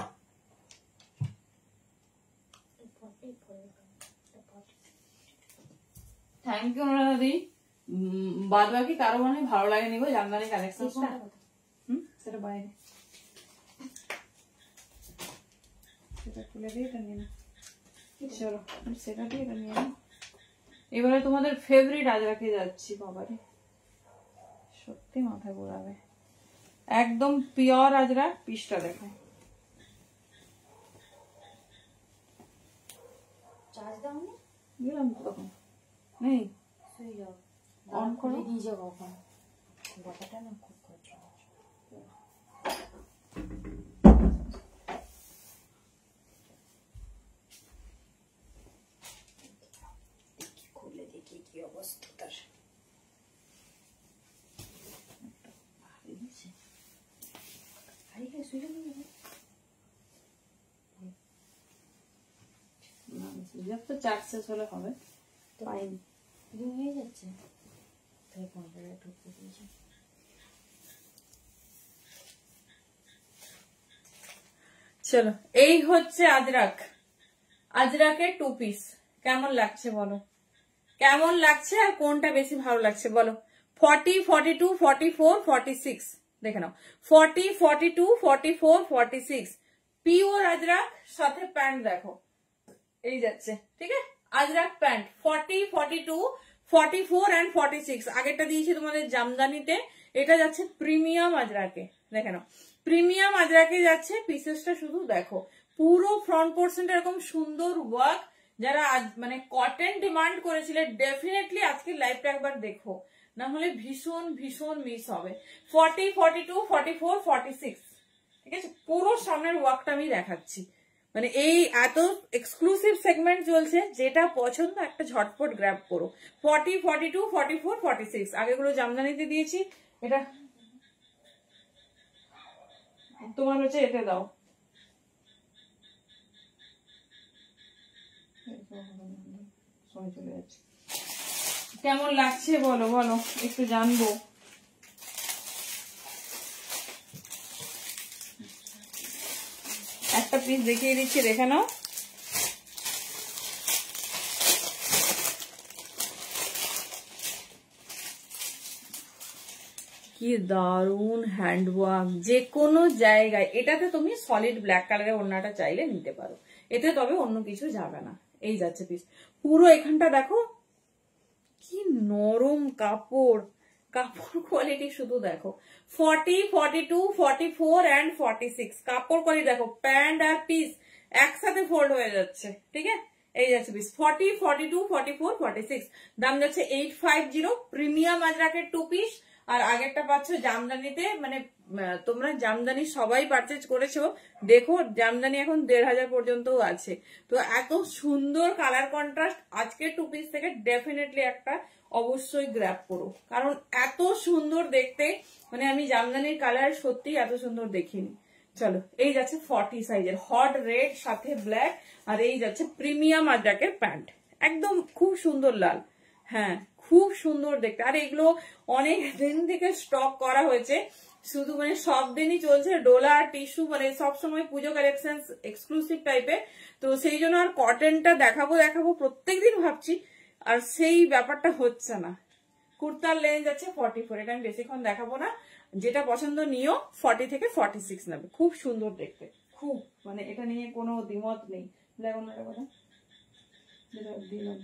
থ্যাংক ইউ অনুরাধাদি। বাদ বাকি কারো মানে ভালো লাগেনি গো জামদানি কালেকশনটা। সেটা বাইরে, সেটা খুলে দিয়ে এটা নিয়ে নাও। চলো সেটা দিয়ে এটা নিয়ে নাও। এবারে তোমাদের ফেভারিট আজরাকে যাচ্ছি। বাবারে সত্যি মাথায় ঘোরাবে। একদম পিওর আজরা। পিসটা দেখো। চার্জ দাও না? দিলাম তো তখন। নেই, অন করে দিয়ে যাও। কখন কথাটা না খুব কষ্ট। খুলে দেখি কি অবস্থা তার। তো চার্জ শেষ হলে হবে। পাইনি হয়ে যাচ্ছে, তাই কম্পিউটারে ঢুকতে দিয়েছি। চলো এই হচ্ছে আজরাক। আজরাকের 2 পিস। কেমন লাগছে বলো, কেমন লাগছে আর কোনটা বেশি ভালো লাগছে বলো। 40, 42, 44, 46 দেখে নাও। 40, 42, 44, 46 পিওর আজরাক। সাথে প্যান্ট দেখো এই যাচ্ছে, ঠিক আছে। Ajrak pant 40, 42, 44 and 46। আগেরটা দিয়েছি তোমাদের জামদানিতে, এটা যাচ্ছে প্রিমিয়াম আজরাকে। দেখে নাও প্রিমিয়াম আজরাকে যাচ্ছে। পিসেসটা শুধু দেখো, পুরো ফ্রন্ট পোর্শনটা এরকম সুন্দর ওয়ার্ক। যারা মানে কটন ডিমান্ড করেছিলে ডেফিনেটলি আজকের লাইভটা একবার দেখো, না হলে ভীষণ ভীষণ মিস হবে। 40, 42, 44, 46 ঠিক আছে। পুরো সামনের ওয়ার্কটা আমি দেখাচ্ছি। মানে এই এত এক্সক্লুসিভ সেগমেন্ট চলছে, যেটা পছন্দ একটা ঝটপট গ্র্যাব করো। 40, 42, 44, 46 আগেগুলো জামদানিতে দিয়েছি। এটা তোমার হচ্ছে এতে দাও। চলে যাচ্ছে। কেমন লাগছে বলো বলো, একটু জানবো। একটা পিস দেখিয়ে দিচ্ছি, দেখে নাও। কি দারুন হ্যান্ডওয়ার্ক, যে কোনো জায়গায়। এটাতে তুমি সলিড ব্ল্যাক কালারের ওড়নাটা চাইলে নিতে পারো, এতে তবে অন্য কিছু যাবে না। এই যাচ্ছে পিস। পুরো এখানটা দেখো কি নরম কাপড়, কাপড় কোয়ালিটি শুধু দেখো। 40, 42, 44 and 46 কাপড় কোয়ালিটি দেখো। প্যান্ট আর পিস একসাথে ফোল্ড হয়ে যাচ্ছে, ঠিক আছে। এই যাচ্ছে পিস 40, 42, 44, 46 দাম যাচ্ছে 850। Premium আজরাকের 2 piece. আর আগেরটা পাচ্ছ জামদানিতে। মানে তোমরা জামদানি সবাই পারচেজ করেছো, দেখো জামদানি এখন 1500 পর্যন্ত আছে। তো এত সুন্দর কালার কন্ট্রাস্ট আজকের 2 পিস থেকে ডেফিনেটলি একটা অবশ্যই গ্র্যাব করো, কারণ এত সুন্দর দেখতে। মানে আমি জামদানির কালার সত্যি এত সুন্দর দেখিনি। চলো এই যাচ্ছে 40 সাইজের হট রেড সাথে ব্ল্যাক। আর এই যাচ্ছে প্রিমিয়াম আজরাকের প্যান্ট, একদম খুব সুন্দর লাল। হ্যাঁ খুব সুন্দর দেখতে। আর এগুলো অনেক দিন থেকে স্টক করা হয়েছে, শুধু মানে সব দিনই চলছে ডোলা আর টিস্যু, মানে সবসময় পুজো কালেকশন এক্সক্লুসিভ টাইপের। তো সেই জন্য আর কটনটা দেখাবো দেখাবো প্রত্যেকদিন ভাবছি, আর সেই ব্যাপারটা হচ্ছে না। কুর্তার লেন্থ আছে 44, এটা আমি বেশিক্ষণ দেখাবো না। যেটা পছন্দ নিও 40 থেকে 46 নেবে, খুব সুন্দর দেখতে, খুব মানে এটা নিয়ে কোনো দ্বিমত নেই। দিলাম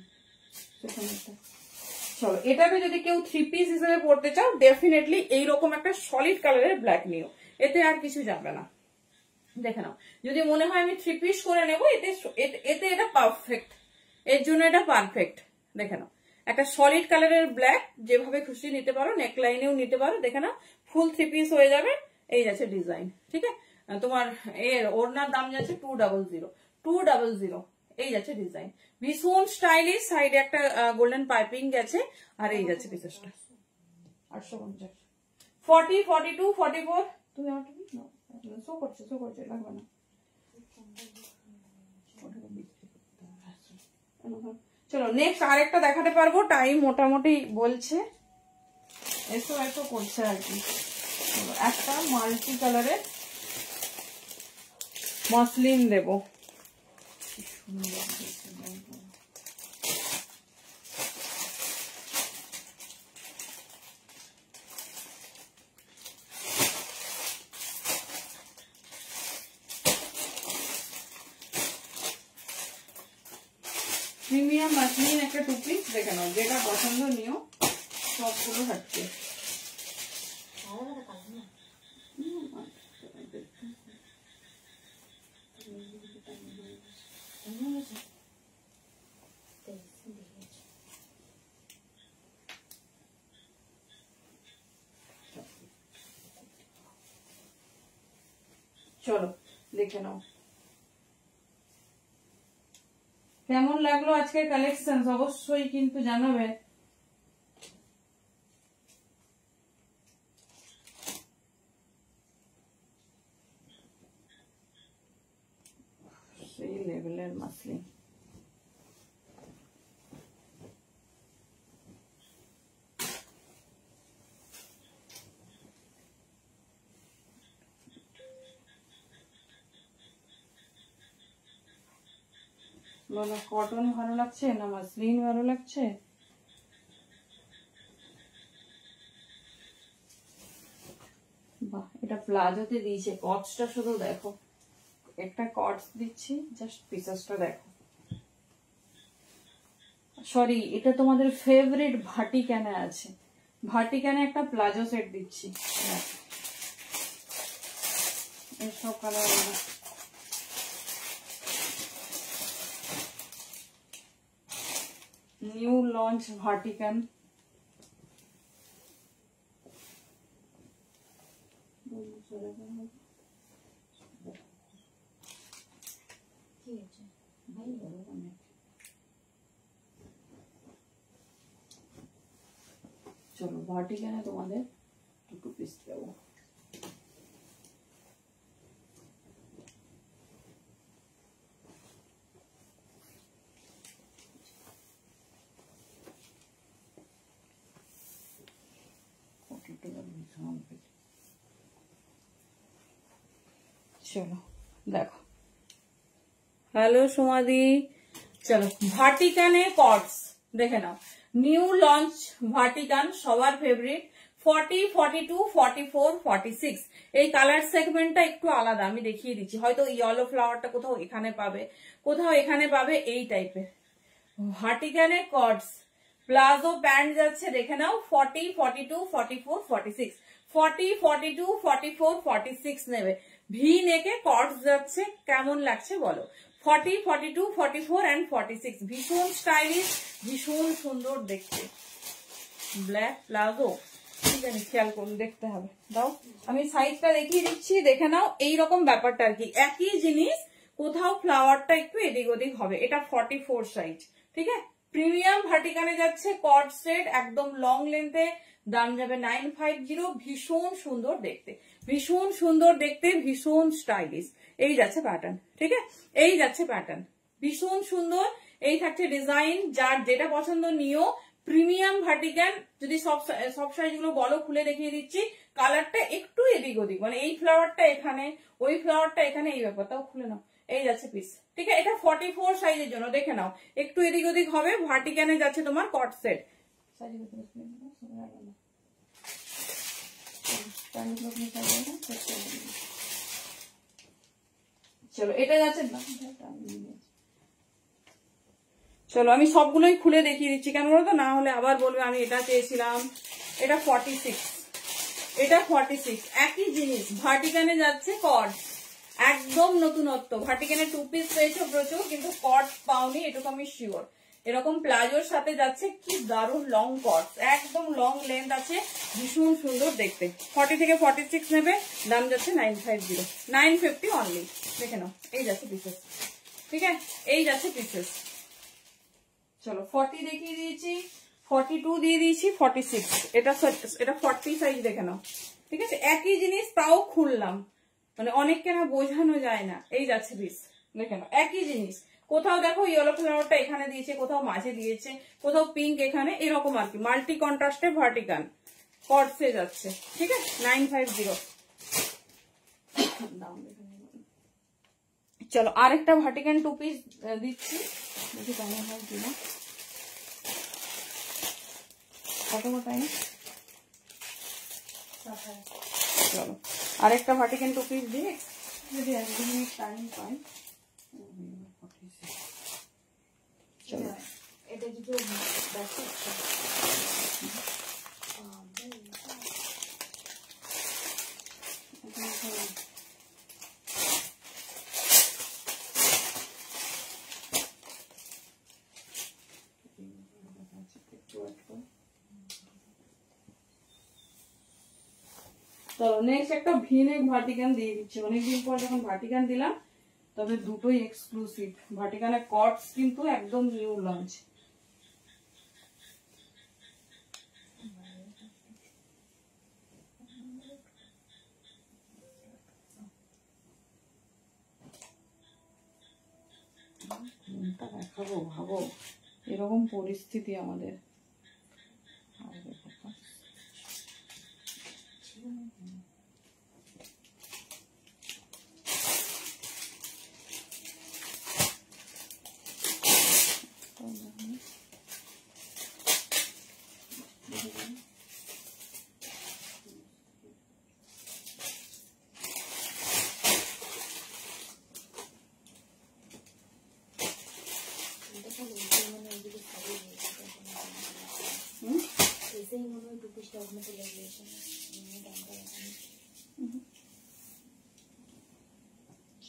চলো এটাকে যদি কেউ 3 পিস হিসেবে পড়তে চাও ডেফিনেটলি এইরকম একটা সলিড কালারের ব্ল্যাক নিও, এতে আর কিছু যাবে না। দেখে নাও, যদি মনে হয় আমি 3 পিস করে নেবো, এতে এটা পারফেক্ট, এর জন্য এটা পারফেক্ট। দেখে নাও, একটা সলিড কালারের ব্ল্যাক, যেভাবে খুশি নিতে পারো, নেক লাইনেও নিতে পারো। দেখে নাও, ফুল 3 পিস হয়ে যাবে। এই যাচ্ছে ডিজাইন, ঠিক আছে। তোমার এর ওড়নার দাম যাচ্ছে 200 এই যাচ্ছে ডিজাইন, ভীষণ স্টাইলিশ। সাইডে একটা গোল্ডেন পাইপিং গেছে, আর এই যাচ্ছে পিসেসটা 850, 40, 42, 44। তুমি আমার শো করছো লাগবে না। চলো নেক্সট আরেকটা দেখাতে পারবো, টাইম মোটামুটি বলছে, এসো করছে আর কি। একটা মাল্টি কালারের মসলিন দেবো, প্রিমিয়াম মাসলিন একটা 2 পিস। দেখে নাও, যেটা পছন্দ নিও, সবগুলো হচ্ছে। চলো দেখে নাও কেমন লাগলো আজকের কালেকশন, অবশ্যই কিন্তু জানাবে। সেই লেভেলের মাসলিন। বলো কটন ভালো লাগছে না মাসলিন ভালো লাগছে? বাহ, এটা প্লাজোতে দিয়েছে, কটসটা শুধু দেখো, একটা কটস দিচ্ছি, জাস্ট পিসেসটা দেখো। সরি, এটা তোমাদের ফেভারিট ভাটিকানে আছে, ভাটিকানে একটা প্লাজো সেট দিচ্ছি। এইসব কালার নিউ লঞ্চ ভাটিকান। চলো ভাটিকানে তোমাদের 2 পিস দেবো। চলো দেখো, হ্যালো সোমাদি। চলো ভাটিকানে কটস দেখে নাও, নিউ লঞ্চ ভাটিকান, সবার ফেভারিট। 40, 42, 44, 46 এই কালার সেগমেন্টটা একটু আলাদা, আমি দেখিয়ে দিচ্ছি। হয়তো ইয়েলো ফ্লাওয়ারটা কোথাও এখানে পাবে, কোথাও এখানে পাবে, এই টাইপের ভাটিকানে কটস। প্লাজো প্যান্ট যাচ্ছে, দেখে নাও, 40, 42, 44, 46, 40, 42, 44, 46 নেবে। ভি নেকে কটস যাচ্ছে, কেমন লাগছে বলো? 40, 42, 44 and 46 ভীষণ স্টাইলিশ, ভীষণ সুন্দর দেখতে। ব্ল্যাক প্লাজো, ঠিক আছে, খেয়াল করুন, দেখতে হবে। দাও আমি সাইজটা দেখিয়ে দিচ্ছি, দেখে নাও। এইরকম ব্যাপারটা আর কি, একই জিনিস, কোথাও ফ্লাওয়ারটা একটু এদিক ওদিক হবে। এটা 44 সাইজ, ঠিক আছে। প্রিমিয়াম ভার্টিকানে যাচ্ছে, কট সেট, একদম লং লেন্থে, দাম যাবে 950। ভীষণ সুন্দর দেখতে, ভীষণ সুন্দর দেখতে, ভীষণ স্টাইলিশ। এই যাচ্ছে প্যাটার্ন, ঠিক আছে, এই যাচ্ছে প্যাটার্ন, ভীষণ সুন্দর। এই থাকছে ডিজাইন, যার যেটা পছন্দ নিও। প্রিমিয়াম ভার্টিকান, যদি সব সাইজ গুলো বলো, খুলে দেখিয়ে দিচ্ছি। কালারটা একটু এদিক ওদিক, মানে এই ফ্লাওয়ারটা এখানে, ওই ফ্লাওয়ারটা এখানে, এই ব্যাপারটাও খুলে নাও। এই যাচ্ছে পিস, ঠিক আছে। এটা 44 সাইজের জন্য, দেখে নাও, একটু এদিক ওদিক হবে। ভার্টিকানে যাচ্ছে তোমার কট সেট। চলো এটা যাচ্ছে, চলো আমি সবগুলোই খুলে দেখিয়ে দিচ্ছি, কেন বলো তো, না হলে আবার বলবে আমি এটা চেয়েছিলাম। এটা 46, এটা 46, একই জিনিস। ভার্টিকানে যাচ্ছে কট, একদম নতুনত্ব। ভার্টিকানে 2 পিস পেয়েছো প্রচুর, কিন্তু কট পাওনি, এটুকু আমি শিওর। এরকম প্লাজোর সাথে যাচ্ছে, কি দারুণ লং কট, একদম লং লেন্থ আছে, ভীষণ সুন্দর দেখতে। 40 থেকে 46 নেবে, দাম যাচ্ছে 950, 950 অনলি। দেখে নাও, এই যাচ্ছে পিসেস, ঠিক আছে, এই যাচ্ছে পিসেস। চলো 40 দেখিয়ে দিয়েছি, 42 দিয়ে দিয়েছি, 46, এটা 40 সাইজ দেখে নাও, ঠিক আছে। একই জিনিস তাও খুললাম, মানে অনেককে না বোঝানো যায় না। এই যাচ্ছে পিস, দেখে নাও, একই জিনিস। কোথাও দেখো ইয়েলো ফ্লাওয়ারটা এখানে দিয়েছে, কোথাও মাঝে দিয়েছে, কোথাও পিঙ্ক এখানে, এরকম আর কি। মাল্টি কন্ট্রাস্টে ভার্টিকান কটসে যাচ্ছে, ঠিক আছে, 950। চলো আরেকটা ভার্টিকান 2 পিস দিচ্ছি, দেখি কেমন হয় কিনা। কত টাইম? চলো আরেকটা ভার্টিকান 2 পিস দিয়ে, যদি 1 মিনিট টাইম পাই। চলো এটা কিছু চলো নেক্সট একটা ভিনেক ভার্টিকান দিয়ে দিচ্ছি। অনেকদিন পর যখন ভার্টিকান দিলাম, তবে দুটোই এক্সক্লুসিভ। ভার্টিকানের কটস কিন্তু একদম নিউ লঞ্চ। দেখাবো, ভাবো এরকম পরিস্থিতি আমাদের।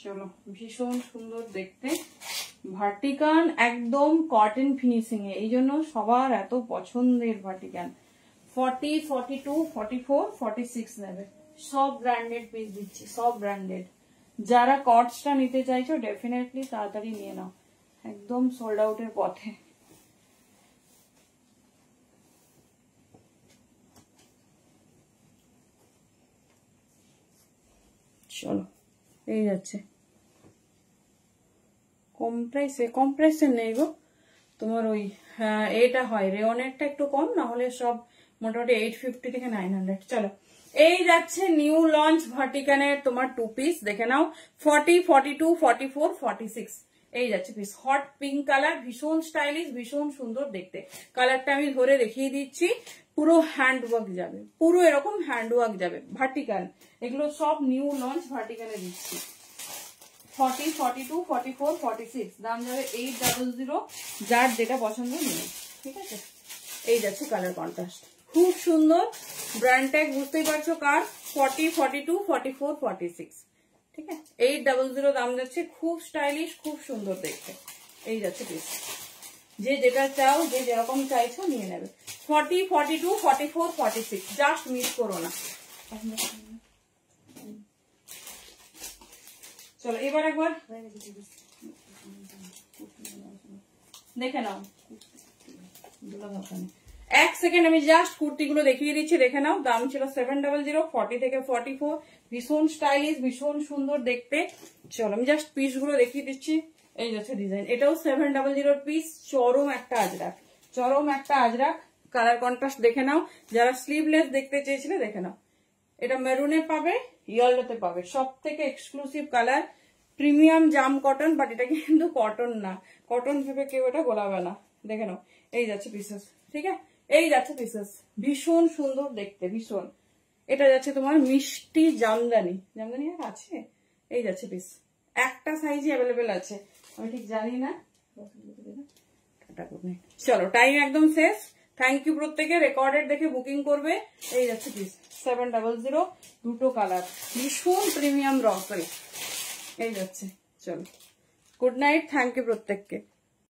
চলো ভীষণ সুন্দর দেখতে, ভার্টিকান একদম কটন ফিনিশিং এ, এই জন্য সবার এত পছন্দের ভার্টিকান। 40, 42, 44, 46 নেবে, সব ব্র্যান্ডেড পিস দিচ্ছি, সব ব্র্যান্ডেড। যারা কটসটা নিতে চাইছো ডেফিনেটলি তাড়াতাড়ি নিয়ে নাও, একদম সোল্ড আউটের পথে। চলো এই যাচ্ছে কম প্রাইসে নেই গো, তোমার ওই এটা হয় রেওনেরটা একটু কম, না হলে সব মোটামুটি 850 থেকে 900। চলো এই যাচ্ছে নিউ লঞ্চ ভার্টিকানের তোমার 2 পিস, দেখে নাও। 40, 42, 44, 46 এই যাচ্ছে পিস। হট পিঙ্ক কালার, ভীষণ স্টাইলিশ, ভীষণ সুন্দর দেখতে। কালারটা আমি ধরে দেখিয়ে দিচ্ছি, পুরো হ্যান্ডওয়ার্ক যাবে, পুরো এরকম হ্যান্ডওয়ার্ক যাবে। ভার্টিকান এগুলো সব নিউ লঞ্চ ভার্টিকানে দিচ্ছি। 40, 42, 44, 46 দাম যাবে 800, যার যেটা পছন্দ নেই, ঠিক আছে। এই যাচ্ছে কালার কন্ট্রাস্ট, খুব সুন্দর। ব্র্যান্ড ট্যাগ বুঝতেই পারছো কার, 40, 42, 44, 46, ঠিক আছে। 800 দাম যাচ্ছে, খুব স্টাইলিশ, খুব সুন্দর দেখতে। এই যাচ্ছে পিস, যে যেটা চাও, যে যেরকম চাইছো নিয়ে নেবে। 40, 42, 44, 46 জাস্ট মিস করো না। চলো এবার একবার দেখে নাও, 1 সেকেন্ড আমি জাস্ট কুর্তিগুলো দেখিয়ে দিচ্ছি, দেখে নাও। দাম ছিল 700, 40 থেকে 44, ভীষণ স্টাইলিশ, ভীষণ সুন্দর দেখতে। চলো আমি জাস্ট পিস গুলো দেখিয়ে দিচ্ছি। এই যাচ্ছে ডিজাইন, এটাও 700 পিস, চরম একটা আজরাক, চরম একটা আজরাক। কালার কন্ট্রাস্ট দেখে নাও, যারা স্লিভলেস দেখতে চেয়েছিলে দেখে নাও। এটা মেরুনে পাবে, ইয়েলোতে পাবে, সব থেকে exclusive colour. Premium jam cotton, but এটা কিন্তু কটন না, কটন ভেবে কেউ এটা গোলাবে না। দেখে নাও, এই যাচ্ছে পিসেস, ঠিক আছে। এই যাচ্ছে পিসেস, ভীষণ সুন্দর দেখতে, ভীষণ। এটা যাচ্ছে তোমার মিষ্টি জামদানি, জামদানি আর আছে। এই যাচ্ছে পিস, একটা সাইজই অ্যাভেলেবেল আছে, আমি ঠিক জানি না। নাইট। চলো টাইম একদম শেষ। থ্যাংক ইউ প্রত্যেকে, রেকর্ডেড দেখে বুকিং করবে। এই যাচ্ছে পিস 700, দুটো কালার, ভীষণ প্রিমিয়াম র। এই যাচ্ছে। চলো গুড নাইট, থ্যাংক ইউ প্রত্যেককে।